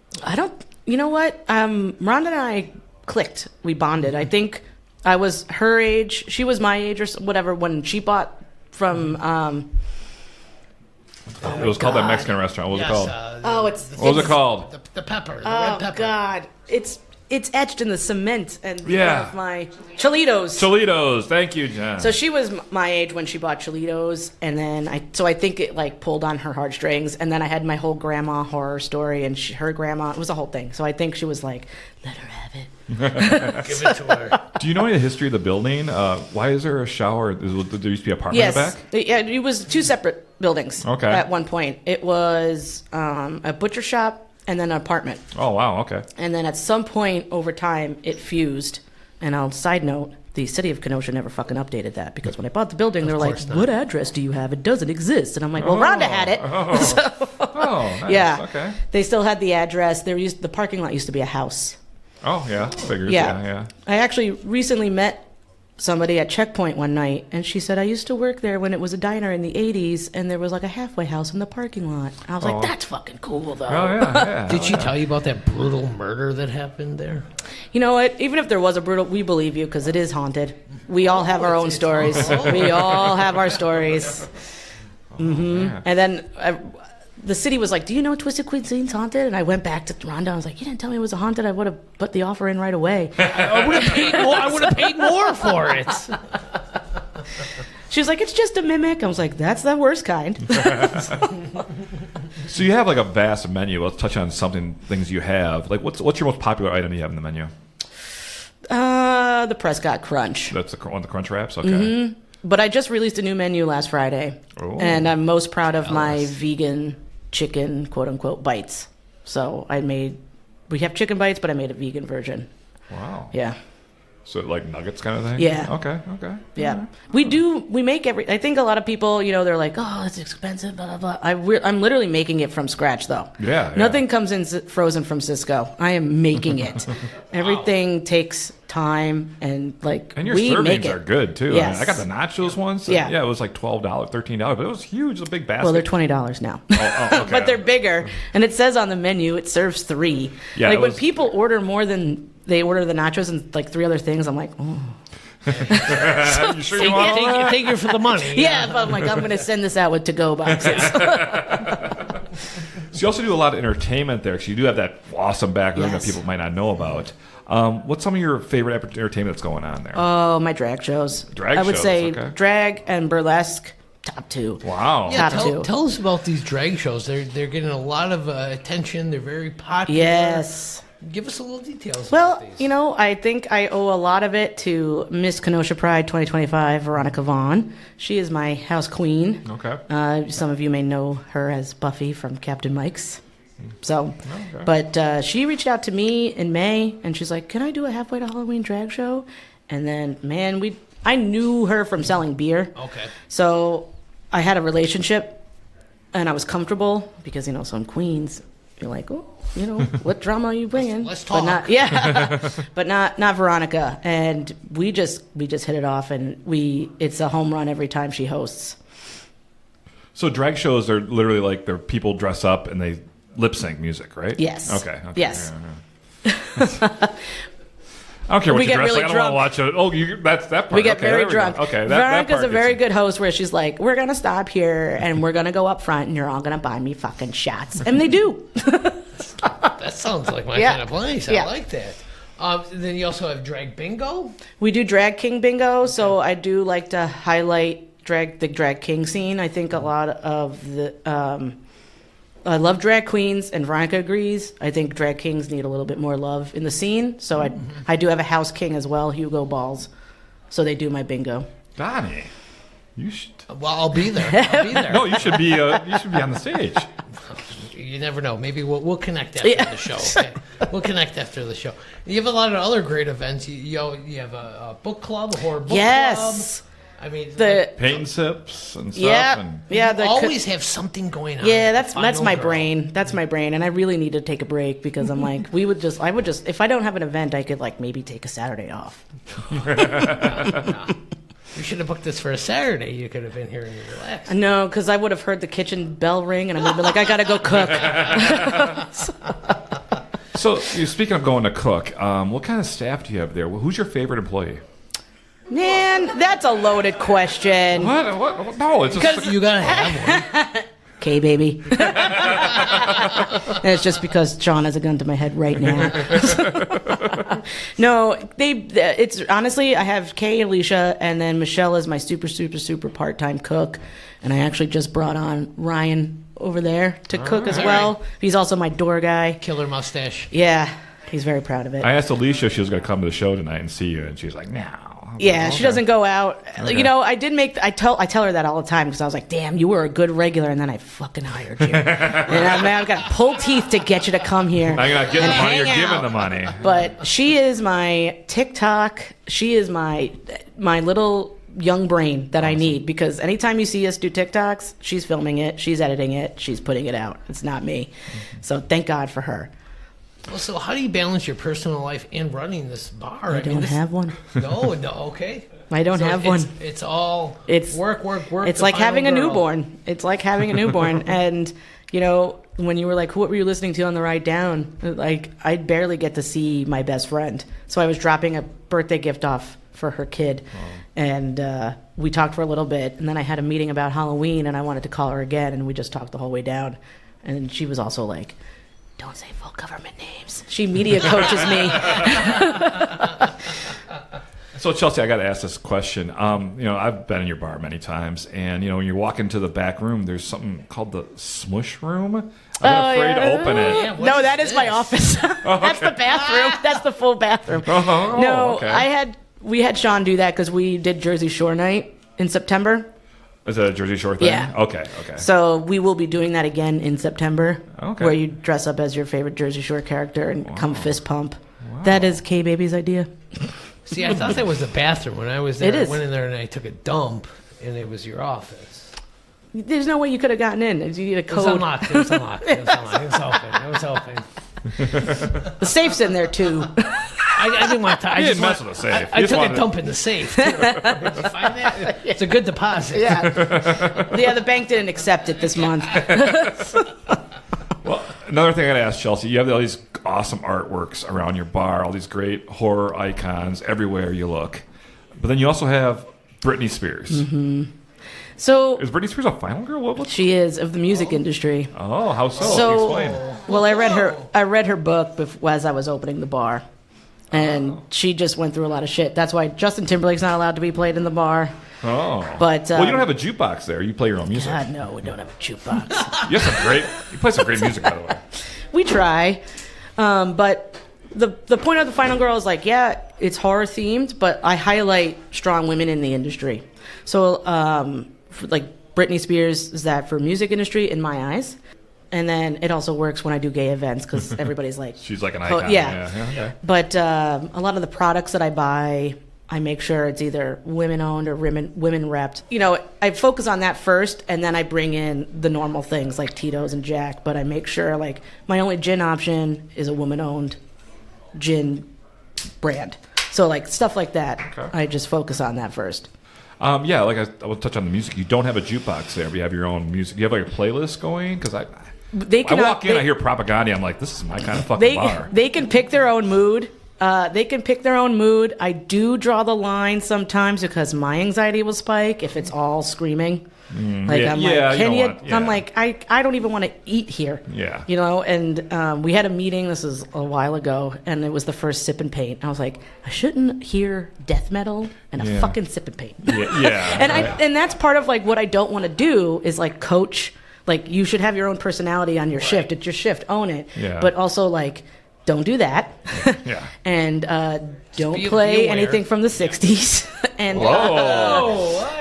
You know what? Rhonda and I clicked. We bonded. I think I was her age. She was my age or whatever when she bought from. it was called that Mexican restaurant. What was it called? What was it called? The pepper. The Oh red pepper. God! It's etched in the cement and Yeah. of my Cholitos. Cholitos. Thank you, Jen. So she was my age when she bought Cholitos, and then I think it like pulled on her heartstrings, and then I had my whole grandma horror story, and her grandma, it was a whole thing. So I think she was like, let her have it. Give it to her. Do you know any of the history of the building? Why is there a shower? There used to be an apartment Yes, in the back? Yeah, it was two separate buildings. Okay. At one point, it was a butcher shop and then an apartment, Oh wow. Okay. and then at some point over time, it fused. And on side note, the city of Kenosha never fucking updated that because when I bought the building, they were like, course not. "What address do you have? It doesn't exist." And I'm like, "Well, Rhonda had it." Oh, nice. Yeah. Okay. They still had the address. The parking lot used to be a house. Oh yeah. Figures. Yeah. Yeah. I actually recently met somebody at Checkpoint one night, and she said, I used to work there when it was a diner in the 80s, and there was like a halfway house in the parking lot. I was like, that's fucking cool, though. Oh yeah. Did she tell you about that brutal murder that happened there? You know what? Even if there was a brutal, we believe you because it is haunted. We all have our own stories. We all have our stories. Man. And then the city was like, do you know Twisted Cuisine's haunted? And I went back to Rhonda. I was like, you didn't tell me it was haunted. I would have put the offer in right away. I would have paid more. I would have paid more for it. She was like, it's just a mimic. I was like, that's the worst kind. So you have like a vast menu. Let's touch on things you have. Like what's your most popular item you have in the menu? The Prescott Crunch. That's one of the crunch wraps. Okay. But I just released a new menu last Friday. Oh. And I'm most proud of my vegan chicken, quote unquote, bites. So we have chicken bites, but I made a vegan version. Wow. Yeah. So like nuggets kind of thing. Yeah. Okay. Yeah. We make I think a lot of people, they're like, oh, it's expensive, blah, blah, blah. I'm literally making it from scratch, though. Yeah. Nothing comes in frozen from Cisco. I am making it. Everything takes time and And your we make servings it. are good too. Yes. I got the nachos ones. Yeah. Yeah, it was like $12, $13, but it was huge. It was a big basket. Well, they're $20 now. Oh, okay. But they're bigger. And it says on the menu it serves 3. Yeah, like it when was- people order more than they order the nachos and like 3 other things, I'm like, oh. You sure you want all that? Thank you for the money. Yeah, but I'm like, I'm going to send this out with to-go boxes. So you also do a lot of entertainment there, because you do have that awesome background that people might not know about. What's some of your favorite entertainment that's going on there? Oh, my drag shows. Drag I would shows, say okay. drag and burlesque, top 2. Wow. Yeah, Top 2. tell us about these drag shows. They're getting a lot of attention. They're very popular. Yes. Give us a little details Well, about these. you know, I think I owe a lot of it to Miss Kenosha Pride 2025, Veronica Vaughn. She is my house queen. Okay. Some of you may know her as Buffy from Captain Mike's. So, but she reached out to me in May, and she's like, "Can I do a halfway to Halloween drag show?" And then, man, I knew her from selling beer. Okay. So I had a relationship, and I was comfortable because, you know, some queens, you're like, oh, you know, what drama are you bringing? Let's talk. But not Veronica. And we just hit it off, and it's a home run every time she hosts. So drag shows are literally like they're people dress up and they lip sync music, right? Yes. Okay. Yes. Yeah. I don't care what We you get dress really like. I drunk. don't want to watch it. Oh, that's that part. We get Okay, very there we drunk. go. Okay, that Veronica's part a very gets it. good host where she's like, we're going to stop here, and we're going to go up front, and you're all going to buy me fucking shots. And they do. That sounds like my Yeah. kind of place. Yeah. I like that. Then you also have drag bingo. We do Drag King Bingo, so I do like to highlight the Drag King scene. I think a lot of the... I love drag queens, and Veronica agrees. I think drag kings need a little bit more love in the scene. So I do have a house king as well, Hugo Balls. So they do my bingo. Donny, you should. Well, I'll be there. I'll be there. No, you should be. You should be on the stage. You never know. Maybe we'll connect after the show. Okay? We'll connect after the show. You have a lot of other great events. You have a book club, a horror book Yes. club. I mean, Paint sips and stuff. Yeah, And yeah. you always have something going on. Yeah, with the that's final my girl. brain. That's my brain, and I really need to take a break because I'm like, I would just, if I don't have an event, I could like maybe take a Saturday off. You should have booked this for a Saturday. You could have been here and relaxed. No, because I would have heard the kitchen bell ring, and I would have been like, I gotta go cook. so, speaking of going to cook, what kind of staff do you have there? Who's your favorite employee? Man, that's a loaded question. What? No, it's just. You gotta have one. Okay, baby. And it's just because Sean has a gun to my head right now. No, it's honestly, I have Kay, Alicia, and then Michelle is my super, super, super part-time cook. And I actually just brought on Ryan over there to cook as well. He's also my door guy. Killer mustache. Yeah, he's very proud of it. I asked Alicia if she was going to come to the show tonight and see you, and she was like, "No." Yeah, she doesn't go out. Okay. You know, I tell her that all the time because I was like, damn, you were a good regular, and then I fucking hired you. And I've got to pull teeth to get you to come here. Now you're not getting the and money, you're hang giving out. the money. But she is my TikTok. She is my little young brain that I need because anytime you see us do TikToks, she's filming it, she's editing it, she's putting it out. It's not me. Mm-hmm. So thank God for her. Well, so how do you balance your personal life and running this bar? I don't have one. No, okay. I don't have one. It's all It's work. It's the like final having a girl. newborn. It's like having a newborn. And, you know, when you were like, what were you listening to on the ride down? Like, I barely get to see my best friend. So I was dropping a birthday gift off for her kid. And we talked for a little bit. And then I had a meeting about Halloween, and I wanted to call her again. And we just talked the whole way down. And she was also like, don't say full government names. She media coaches me. So, Chelsea, I got to ask this question. You know, I've been in your bar many times, and, you know, when you walk into the back room, there's something called the smush room. I'm afraid to open it. Yeah, what No, is that is my this? office. That's the bathroom. That's the full bathroom. No, okay. we had Sean do that because we did Jersey Shore night in September. Is that a Jersey Shore thing? Yeah. Okay. So we will be doing that again in September. Okay. Where you dress up as your favorite Jersey Shore character and come fist pump. That is K Baby's idea. See, I thought that was the bathroom when I was there. It is. I went in there and I took a dump, and it was your office. There's no way you could have gotten in. You need a It was code. unlocked. It was unlocked. It was unlocked. It was open. The safe's in there too. I didn't want to. I You just didn't mess want- with the safe. I You just took a wanted- dump in the safe. Too. Did you find that? It's a good deposit. Yeah, the bank didn't accept it this month. Well, another thing I got to ask, Chelsea, you have all these awesome artworks around your bar, all these great horror icons everywhere you look. But then you also have Britney Spears. Mm-hmm. So Is Britney Spears a final girl? What? she is of the music industry. Oh, how so? So, Explain. well, I read her book as I was opening the bar, and she just went through a lot of shit. That's why Justin Timberlake's not allowed to be played in the bar. Oh, But well, you don't have a jukebox there. You play your own music. God, no, we don't have a jukebox. You play some great music, by the way. We try, but the point of the Final Girl is like, yeah, it's horror themed, but I highlight strong women in the industry. So, like Britney Spears is that for music industry in my eyes. And then it also works when I do gay events because everybody's like... She's like an icon. Yeah. Okay. But a lot of the products that I buy, I make sure it's either women-owned or women repped. You know, I focus on that first, and then I bring in the normal things like Tito's and Jack. But I make sure, like, my only gin option is a woman-owned gin brand. So, like, stuff like that, Okay. I just focus on that first. Yeah, like I will touch on the music. You don't have a jukebox there, but you have your own music. You have like a playlist going? Because I walk in, I hear propaganda. I'm like, this is my kind of fucking bar. They can pick their own mood. I do draw the line sometimes because my anxiety will spike if it's all screaming. I don't even want to eat here. Yeah. You know, and we had a meeting, this is a while ago, and it was the first Sip and Paint. I was like, I shouldn't hear death metal and a fucking Sip and Paint. Yeah. And that's part of like what I don't want to do is like coach, like you should have your own personality on your shift. It's your shift, own it. Yeah. But also like, don't do that. Yeah. And don't Be play aware. anything from the 60s. And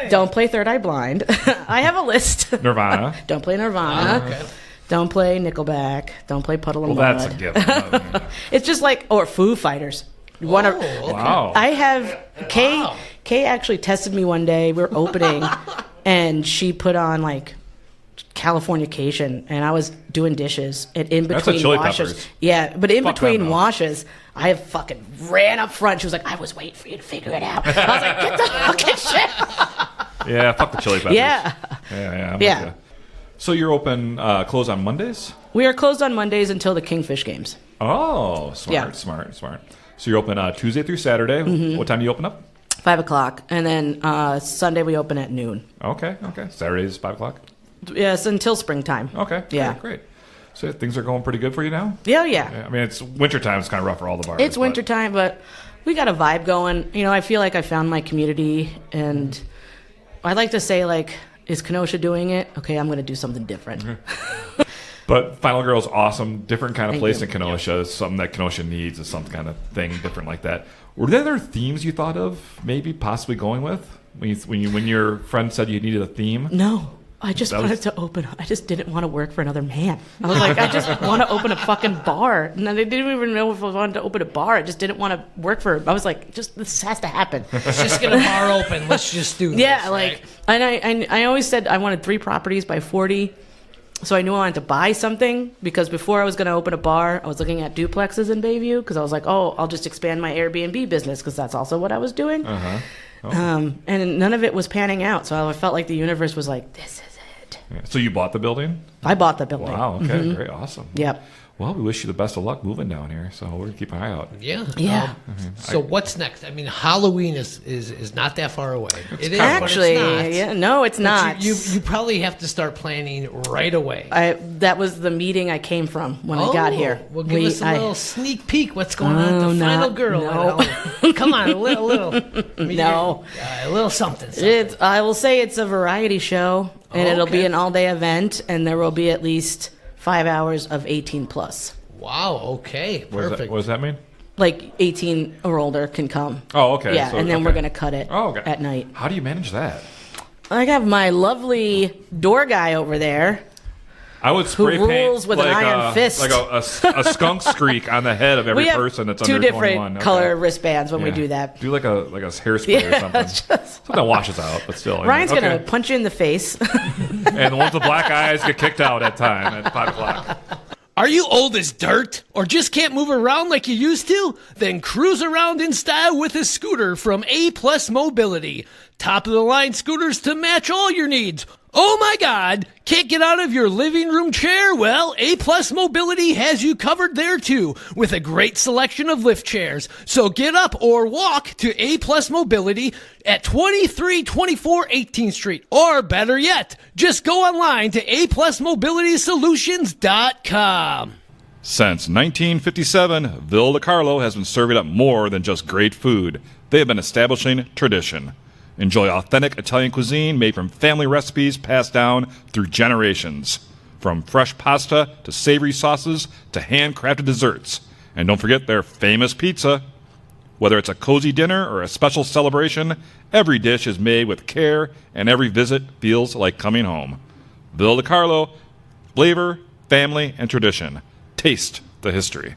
don't play Third Eye Blind. I have a list. Nirvana. Don't play Nirvana. Okay. Don't play Nickelback. Don't play Puddle of Well, Mud. that's a given. It's just like, or Foo Fighters. Wow. I have Kay actually tested me one day. We were opening, and she put on like Californication, and I was doing dishes, and in That's a between Chili washes, Peppers. yeah, but in Fuck between them, though. washes, I fucking ran up front. She was like, "I was waiting for you to figure it out." I was like, "Get the fucking shit!" Yeah, fuck the Chili Peppers. Yeah, I'm with Yeah. ya. So you're open, closed on Mondays? we are closed on Mondays until the Kingfish games. Oh, smart, Yeah. smart. So you're open Tuesday through Saturday. Mm-hmm. What time do you open up? 5 o'clock, and then Sunday we open at noon. Okay. Saturdays, 5 o'clock? Yes, until springtime. Okay. Yeah. Great. So things are going pretty good for you now? Yeah. I mean, it's wintertime. It's kind of rough for all the bars. It's but- wintertime, but we got a vibe going. You know, I feel like I found my community, and I like to say, like, is Kenosha doing it? Okay, I'm going to do something different. But Final Girl's awesome. Different kind of Thank place you. in Kenosha. Something that Kenosha needs is some kind of thing different like that. Were there other themes you thought of maybe possibly going with? When your friend said you needed a theme? No, I just That was- wanted to open. I just didn't want to work for another man. I was like, I just want to open a fucking bar. And they didn't even know if I wanted to open a bar. I just didn't want to work for. I was like, this has to happen. Let's just get a bar open. Let's just do this. Yeah, right? like, and I always said I wanted 3 properties by 40. So I knew I wanted to buy something because before I was going to open a bar, I was looking at duplexes in Bayview because I was like, oh, I'll just expand my Airbnb business because that's also what I was doing. And none of it was panning out. So I felt like the universe was like, this is it. Yeah. So you bought the building? I bought the building. Wow. Okay. Great. Awesome. Yep. Well, we wish you the best of luck moving down here. So we're gonna keep an eye out. Yeah. Yeah. So what's next? I mean, Halloween is not that far away. It is, Actually, but it's not. yeah, no, it's But not. You probably have to start planning right away. That was the meeting I came from when I got here. Well, give us a little sneak peek. What's going on at the No, Final not- Girl? no. Come on, a little. I mean, No. a little something. I will say it's a variety show, and it'll be Okay. an all-day event, and there will be at least 5 hours of 18 plus. Wow. Okay. Perfect. What does that mean? Like 18 or older can come. Oh, okay. Yeah, So- and then okay. we're gonna cut it Oh, okay. at night. How do you manage that? I have my lovely door guy over there. I would spray Who paint rules with an iron fist. like a skunk streak on the head of every We have person that's 2 under different 21. Okay. color wristbands when we Yeah. do that. Do like a hairspray or Yeah, something. Something that washes out, but still. Ryan's Okay. gonna punch you in the face. And the ones with black eyes get kicked out at 5 o'clock. Are you old as dirt or just can't move around like you used to? Then cruise around in style with a scooter from A Plus Mobility. Top of the line scooters to match all your needs. Oh my God! Can't get out of your living room chair? Well, A-Plus Mobility has you covered there too, with a great selection of lift chairs. So get up or walk to A-Plus Mobility at 2324 18th Street. Or better yet, just go online to aplusmobilitysolutions.com. Since 1957, Ville D Carlo has been serving up more than just great food. They have been establishing tradition. Enjoy authentic Italian cuisine made from family recipes passed down through generations. From fresh pasta to savory sauces to handcrafted desserts. And don't forget their famous pizza. Whether it's a cozy dinner or a special celebration, every dish is made with care and every visit feels like coming home. Ville D Carlo, flavor, family, and tradition. Taste the history.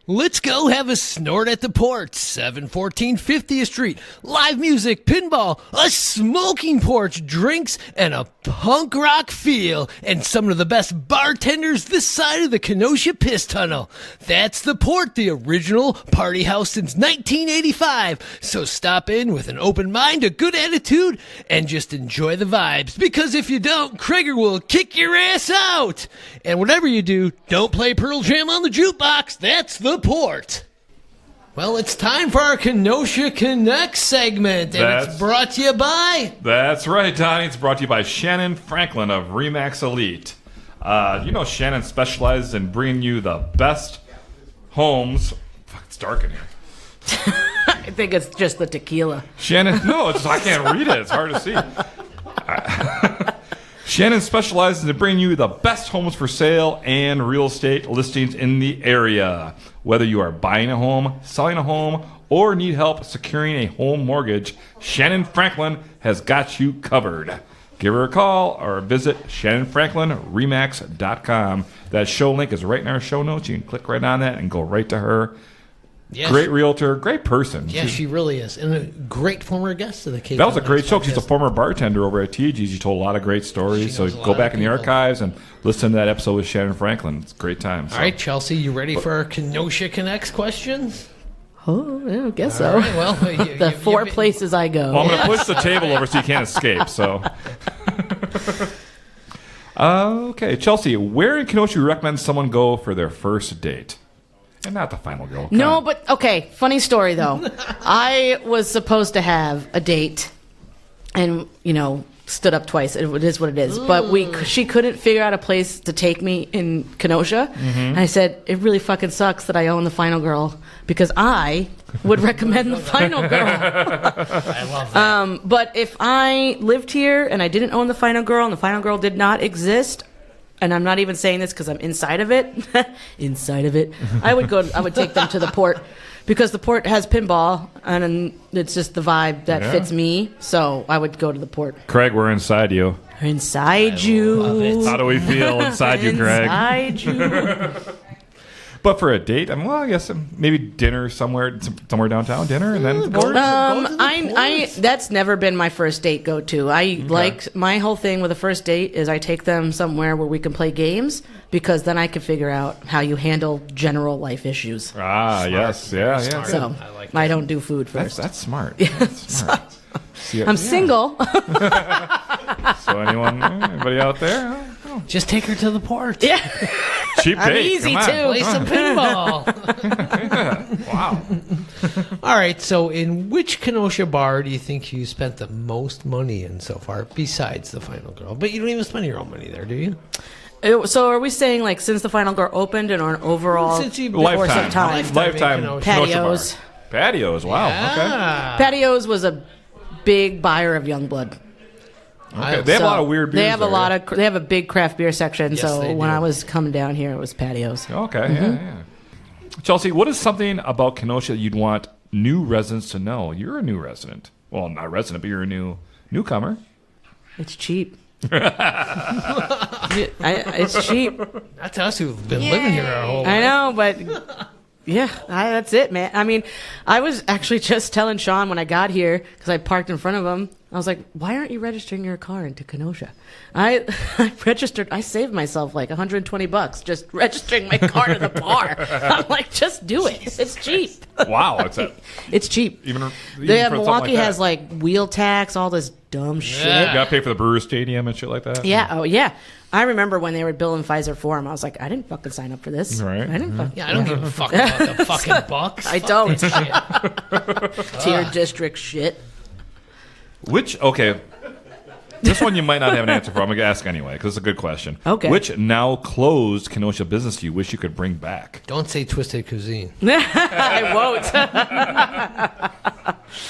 Let's go have a snort at the port, 714 50th Street. Live music, pinball, a smoking porch, drinks, and a punk rock feel. And some of the best bartenders this side of the Kenosha Piss Tunnel. That's the Port, the original party house since 1985. So stop in with an open mind, a good attitude, and just enjoy the vibes. Because if you don't, Krager will kick your ass out. And whatever you do, don't play Pearl Jam on the jukebox. That's the Port. Well, it's time for our Kenosha Connect segment, and it's brought to you by... That's right, Donny. It's brought to you by Shannyn Franklin of Remax Elite. You know Shannyn specializes in bringing you the best homes... Fuck, it's dark in here. I think it's just the tequila. Shannyn... No, I can't read it. It's hard to see. Shannyn specializes in bringing you the best homes for sale and real estate listings in the area. Whether you are buying a home, selling a home, or need help securing a home mortgage, Shannyn Franklin has got you covered. Give her a call or visit ShannynFranklinRemax.com. That show link is right in our show notes. You can click right on that and go right to her. Yeah, great realtor, great person. Yeah, she really is. And a great former guest of the Cape. That was a great show. She's a former bartender over at TG's. She told a lot of great stories. So go back in the archives and listen to that episode with Shannyn Franklin. It's a great time. So. All right, Chelsea, you ready for our Kenosha Connects questions? Oh, yeah, I guess so. Right, well, the four places I go. Well, I'm going to push the table over so you can't escape. So, okay, Chelsea, where in Kenosha do you recommend someone go for their first date? And not the final girl. No, but okay. Funny story though. I was supposed to have a date, and stood up twice. It is what it is. But she couldn't figure out a place to take me in Kenosha. Mm-hmm. And I said, it really fucking sucks that I own the final girl because I would recommend the final girl. I love that. But if I lived here and I didn't own the final girl and the final girl did not exist. And I'm not even saying this because I'm inside of it. I would take them to the Port because the Port has pinball and it's just the vibe that fits me. So I would go to the Port. Craig, we're inside you. We're inside you. How do we feel inside you, Craig? Inside you. But for a date, I guess maybe dinner somewhere downtown, dinner, and then the Port. That's never been my first date go-to. My whole thing with a first date is I take them somewhere where we can play games because then I can figure out how you handle general life issues. Ah, smart. Yes, yeah. So I don't do food first. That's smart. That's smart. I'm single. So anybody out there? Just take her to the Port. Yeah. Cheap date. I'm easy too. Play some pinball. Wow. All right. So, in which Kenosha bar do you think you spent the most money in so far, besides the final girl? But you don't even spend your own money there, do you? So, are we saying since the final girl opened and on overall course of time? Lifetime. Patios. Patios. Wow. Yeah. Okay. Patios was a big buyer of Youngblood. Okay. They have a lot of weird beers. They have a big craft beer section. Yes, so they when do. I was coming down here, it was Patios. Okay. Yeah. Chelsea, what is something about Kenosha that you'd want new residents to know? You're a new resident. Well, not a resident, but you're a newcomer. It's cheap. It's cheap. That's us who've been living here our whole life. I know, but Yeah, that's it, man. I mean, I was actually just telling Sean when I got here, because I parked in front of him, I was like, why aren't you registering your car into Kenosha? I saved myself like $120 just registering my car to the bar. I'm like, just do it. It's cheap. Wow, it's cheap. Even Milwaukee has like wheel tax, all this dumb shit. You got to pay for the Brewer Stadium and shit like that? Yeah, oh yeah. I remember when they were billing Pfizer for him, I was like, I didn't fucking sign up for this. Right. I didn't fucking. Yeah, I don't give a fuck about the fucking bucks. I don't. Tier district shit. Okay. This one you might not have an answer for. I'm going to ask anyway, because it's a good question. Okay. Which now closed Kenosha business do you wish you could bring back? Don't say Twisted Cuisine. I won't.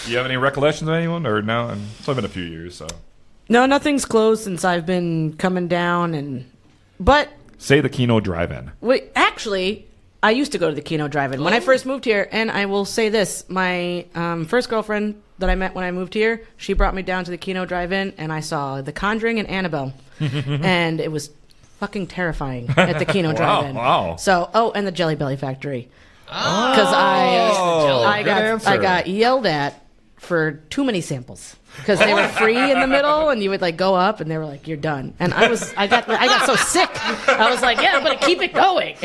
Do you have any recollections of anyone? Or no? It's only been a few years, so. No, nothing's closed since I've been coming down, but Say the Keno Drive-In. wait, actually, I used to go to the Keno Drive-In when I first moved here, and I will say this: my first girlfriend that I met when I moved here, she brought me down to the Keno Drive-In, and I saw The Conjuring and Annabelle, and it was fucking terrifying at the Keno Drive-In. Wow. So, and the Jelly Belly Factory, because I got yelled at for too many samples. Because they were free in the middle, and you would like go up, and they were like, "You're done." And I got so sick. I was like, "Yeah, I'm gonna keep it going."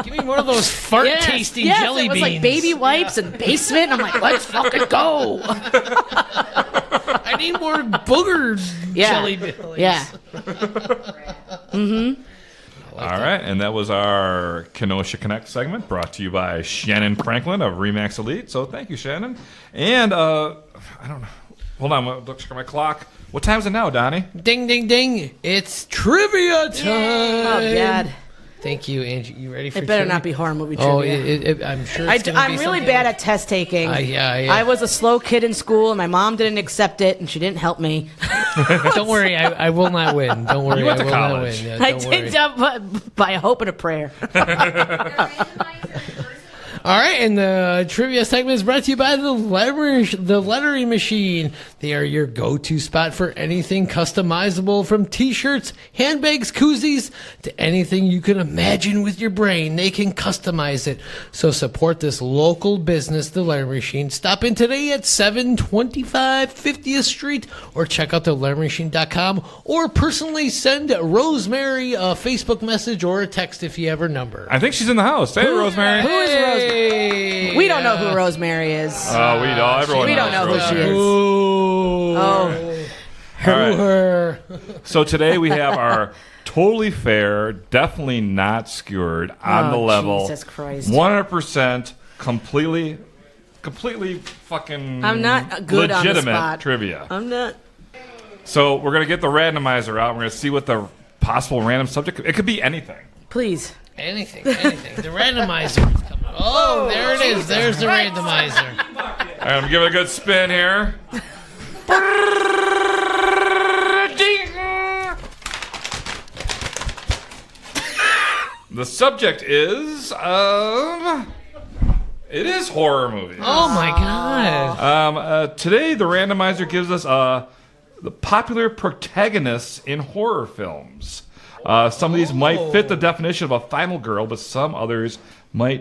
Give me one of those fart-tasting jelly it was beans. like baby wipes and basement. I'm like, "Let's fucking go!" I need more booger jelly bellies. Yeah. All right, and that was our Kenosha Connect segment brought to you by Shannyn Franklin of Remax Elite. So thank you, Shannyn. And I don't know. Hold on, I'm looking at my clock. What time is it now, Donnie? Ding, ding, ding. It's trivia time. Oh, God. Thank you, Angie. You ready for It better trivia? not be horror movie Oh, trivia. I'm sure it's gonna I'm be really something bad like- at test taking. Yeah. I was a slow kid in school, and my mom didn't accept it, and she didn't help me. Don't worry, I will not win. Don't worry, You went I to will not college. win. Yeah, I don't did worry. by a hope and a prayer. All right, and the trivia segment is brought to you by the Lettering Machine. They are your go-to spot for anything customizable, from T-shirts, handbags, koozies, to anything you can imagine with your brain. They can customize it. So support this local business, the Lettering Machine. Stop in today at 725 50th Street, or check out theletteringmachine.com, or personally send Rosemary a Facebook message or a text if you have her number. I think she's in the house. Hey, Rosemary. Who is Rosemary? We don't know who Yeah. Rosemary is. Oh, we don't. Everyone We don't knows know who she Rosemary. is. Ooh. Oh, All right. Her. So today we have our totally fair, definitely not skewered, on the level, Jesus Christ. 100% completely fucking I'm not good on the legitimate spot. trivia. I'm not. So we're gonna get the randomizer out. We're gonna see what the possible random subject. It could be anything. Please. Anything. The randomizer is coming. Oh, there it is. There's the randomizer. All right, I'm gonna give it a good spin here. The subject is it is horror movie. Oh my god. Today the randomizer gives us the popular protagonists in horror films. Some of these might fit the definition of a final girl, but some others might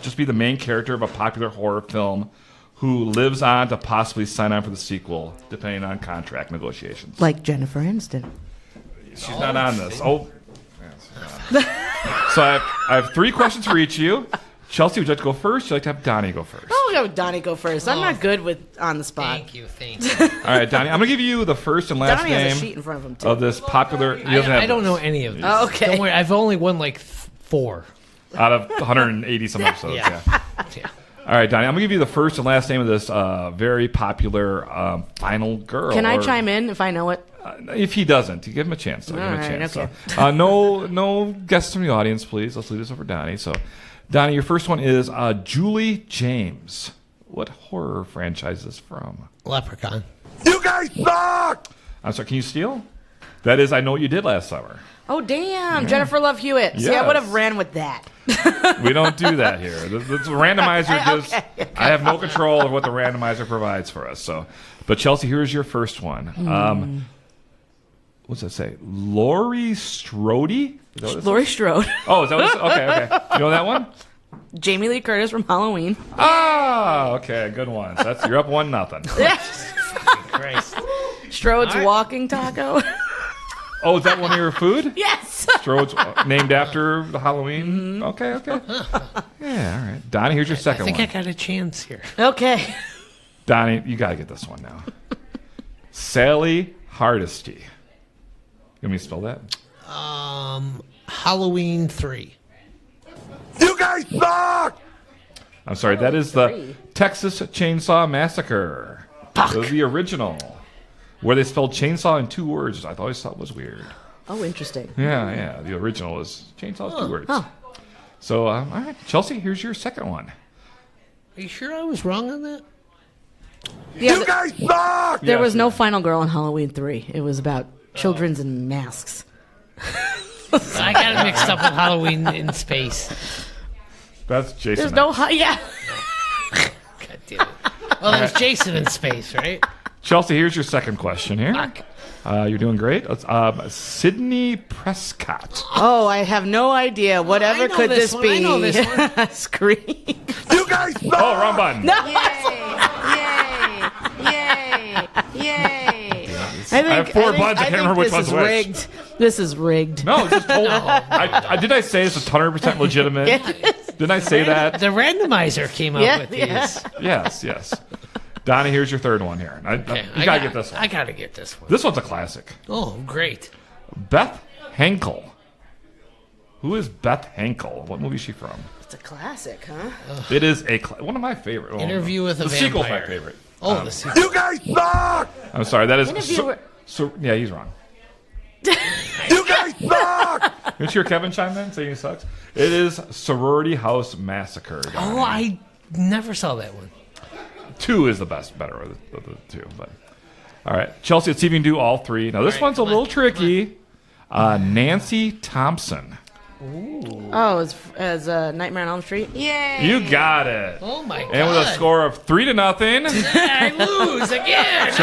just be the main character of a popular horror film who lives on to possibly sign on for the sequel, depending on contract negotiations. Like Jennifer Aniston. She's not on this. Oh. So I have 3 questions for each of you. Chelsea, would you like to go first? Would you like to have Donnie go first? I'll go with Donnie go first. I'm not good with on the spot. Thank you. All right, Donnie, I'm going to give you the first and last Donnie has a sheet name in front of him, too. of this popular... He doesn't have I don't this. know any of these. Oh, okay. Don't worry. I've only won like 4. Out of 180 some episodes, Yeah. Yeah. All right, Donnie, I'm going to give you the first and last name of this very popular final girl. Can I or- chime in if I know it? If he doesn't, you give him a chance. Give him a All right, chance. okay. So, no guests from the audience, please. Let's leave this over Donnie. So, Donnie, your first one is Julie James. What horror franchise is this from? Leprechaun. You guys suck! I'm sorry, can you steal? That is I Know What You Did Last Summer. Oh, damn. Jennifer Love Hewitt. See, I Yes. would have ran with that. We don't do that here. The randomizer gives... Okay. I have no control of what the randomizer provides for us. So, but Chelsea, here's your first one. What's that say? Laurie Strode? Is that what it Laurie Strode. Oh, is that what it says? Okay. You know that one? Jamie Lee Curtis from Halloween. Ah, okay, good one. You're up 1-0. Christ. Strode's Walking Taco. Oh, is that one of your food? Yes. Strode's named after the Halloween. Okay. Yeah, all right. Donnie, here's your second I think one. I got a chance here. Okay. Donnie, you got to get this one now. Sally Hardesty. You want me to spell that? Halloween 3. You guys suck! I'm sorry, that is the Texas Chainsaw Massacre. It was the original, where they spelled chainsaw in 2 words. I always thought it was weird. Oh, interesting. Yeah. The original is chainsaw 2 words. Oh. So, all right, Chelsea, here's your second one. Are you sure I was wrong on that? Yeah, You guys suck! there was Yes, no yeah. final girl in Halloween 3. It was about children's and masks. I got it mixed up with Halloween in space. That's Jason. There's no God damn it. Well, there's Jason in space, right? Chelsea, here's your second question here. Fuck. You're doing great. Sydney Prescott. Oh, I have no idea. Whatever I know could this this one. be? I know this one. Scream. You guys suck! Oh, wrong button. No. Yay! I have 4 buttons. I can't remember which one's which. rigged. This is rigged. No, just hold on. Did I say it's 100% legitimate? Didn't I say that? The randomizer came up with these. Yes. Donnie, here's your third one here. You gotta get this one. I gotta get this one. This one's a classic. Oh, great. Beth Henkel. Who is Beth Henkel? What movie is she from? It's a classic, huh? It is one of my favorite. Interview with a The sequel's my Vampire. favorite. Oh, the sequel. You guys suck! I'm sorry, that is. Interview- Yeah, he's wrong. You guys suck! Didn't you hear Kevin chime in saying he sucks? It is Sorority House Massacre. Donnie. Oh, I never saw that one. 2 is the better of the 2. But all right, Chelsea, let's see if you can do all 3. Now this one's a little tricky. Nancy Thompson. Oh, as Nightmare on Elm Street. Yay! You got it. Oh, my God. And with a score of 3-0, I lose again.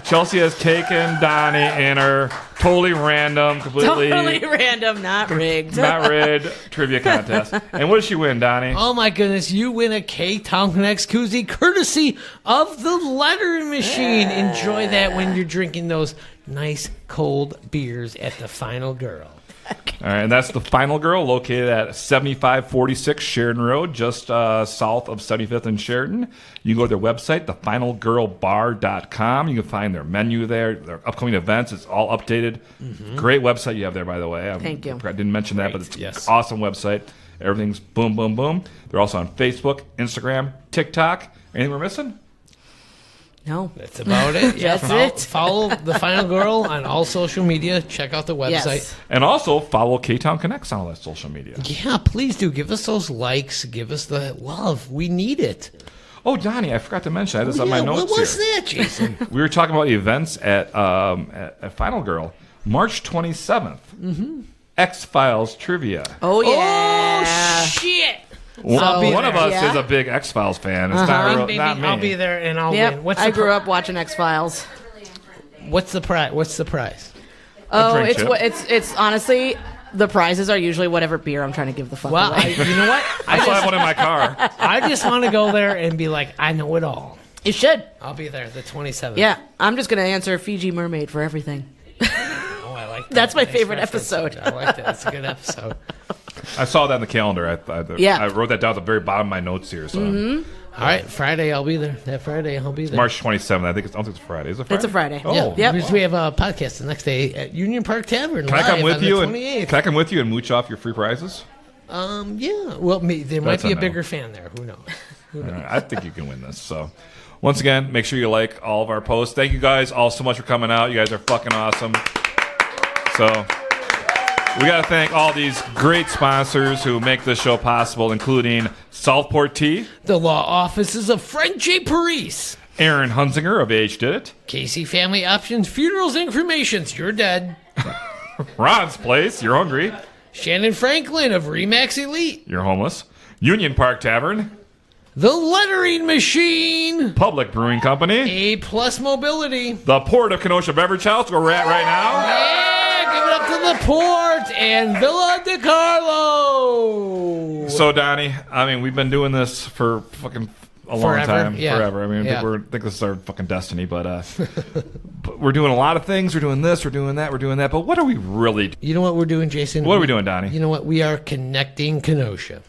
Chelsea has taken Donnie in her totally random, completely Totally random, not rigged. not rigged trivia contest. And what does she win, Donnie? Oh, my goodness. You win a Ktown Connects koozie courtesy of the lettering machine. Enjoy that when you're drinking those nice cold beers at the Final Girl. All right, and that's the Final Girl, located at 7546 Sheridan Road, just south of 75th and Sheridan. You can go to their website, thefinalgirlbar.com. You can find their menu there, their upcoming events. It's all updated. Great website you have there, by the way. Thank you. I didn't mention that, but it's Yes. an awesome website. Everything's boom, boom, boom. They're also on Facebook, Instagram, TikTok. Anything we're missing? No. That's about it. Yeah, That's it. Follow the Final Girl on all social media. Check out the website. Yes. And also follow Ktown Connects on all that social media. Yeah, please do. Give us those likes. Give us the love. We need it. Oh, Donnie, I forgot to mention. I had this on my notes what was here. that, Jason? We were talking about events at Final Girl, March 27th. X-Files trivia. Oh, yeah. Oh, shit. One be of there. us Yeah. is a big X-Files fan. It's Baby, not me. I'll be there and I'll Yep. win. What's I the grew up watching X-Files. What's the prize? What's the prize? Oh, drink it's chip. what it's honestly the prizes are usually whatever beer I'm trying to give the fuck Well, away. you know what? I still have one in my car. I just want to go there and be like, I know it all. You should. I'll be there the 27th. Yeah, I'm just gonna answer Fiji Mermaid for everything. Oh, I like that. That's my Nice favorite reference. episode. I like that. It's a good episode. I saw that in the calendar. Yeah. I wrote that down at the very bottom of my notes here. So All right, Friday I'll be there. That Friday I'll be there. March 27th. I don't think it's a Friday. Is it Friday? It's a Friday. Oh, Yeah, Yep. because we have a podcast the next day at Union Park Tavern. Can I come live with on you? The And 28th. can I come with you and mooch off your free prizes? Yeah. Well, there might That's be a a no. bigger fan there. Who knows? All right, I think you can win this. So, once again, make sure you like all of our posts. Thank you guys all so much for coming out. You guys are fucking awesome. So, we got to thank all these great sponsors who make this show possible, including Southport Tea, The law offices of Frank J. Parise, Aaron Hunzinger of AHDidIt, Casey Family Options, Funerals and Cremations, You're Dead, Ron's Place, You're Hungry, Shannyn Franklin of Remax Elite, You're Homeless, Union Park Tavern, The Lettering Machine, Public Brewing Company, A Plus Mobility, the Port of Kenosha Beverage House, where we're at right now, yeah, give it up to the port, and Villa De Carlo. So, Donnie, I mean, we've been doing this for fucking a long Forever, time. yeah. Forever. I mean, Yeah. I think this is our fucking destiny, but we're doing a lot of things. We're doing this, we're doing that, we're doing that. But what are we really You know what we're doing, Jason? What are we doing, Donnie? You know what? We are connecting Kenosha.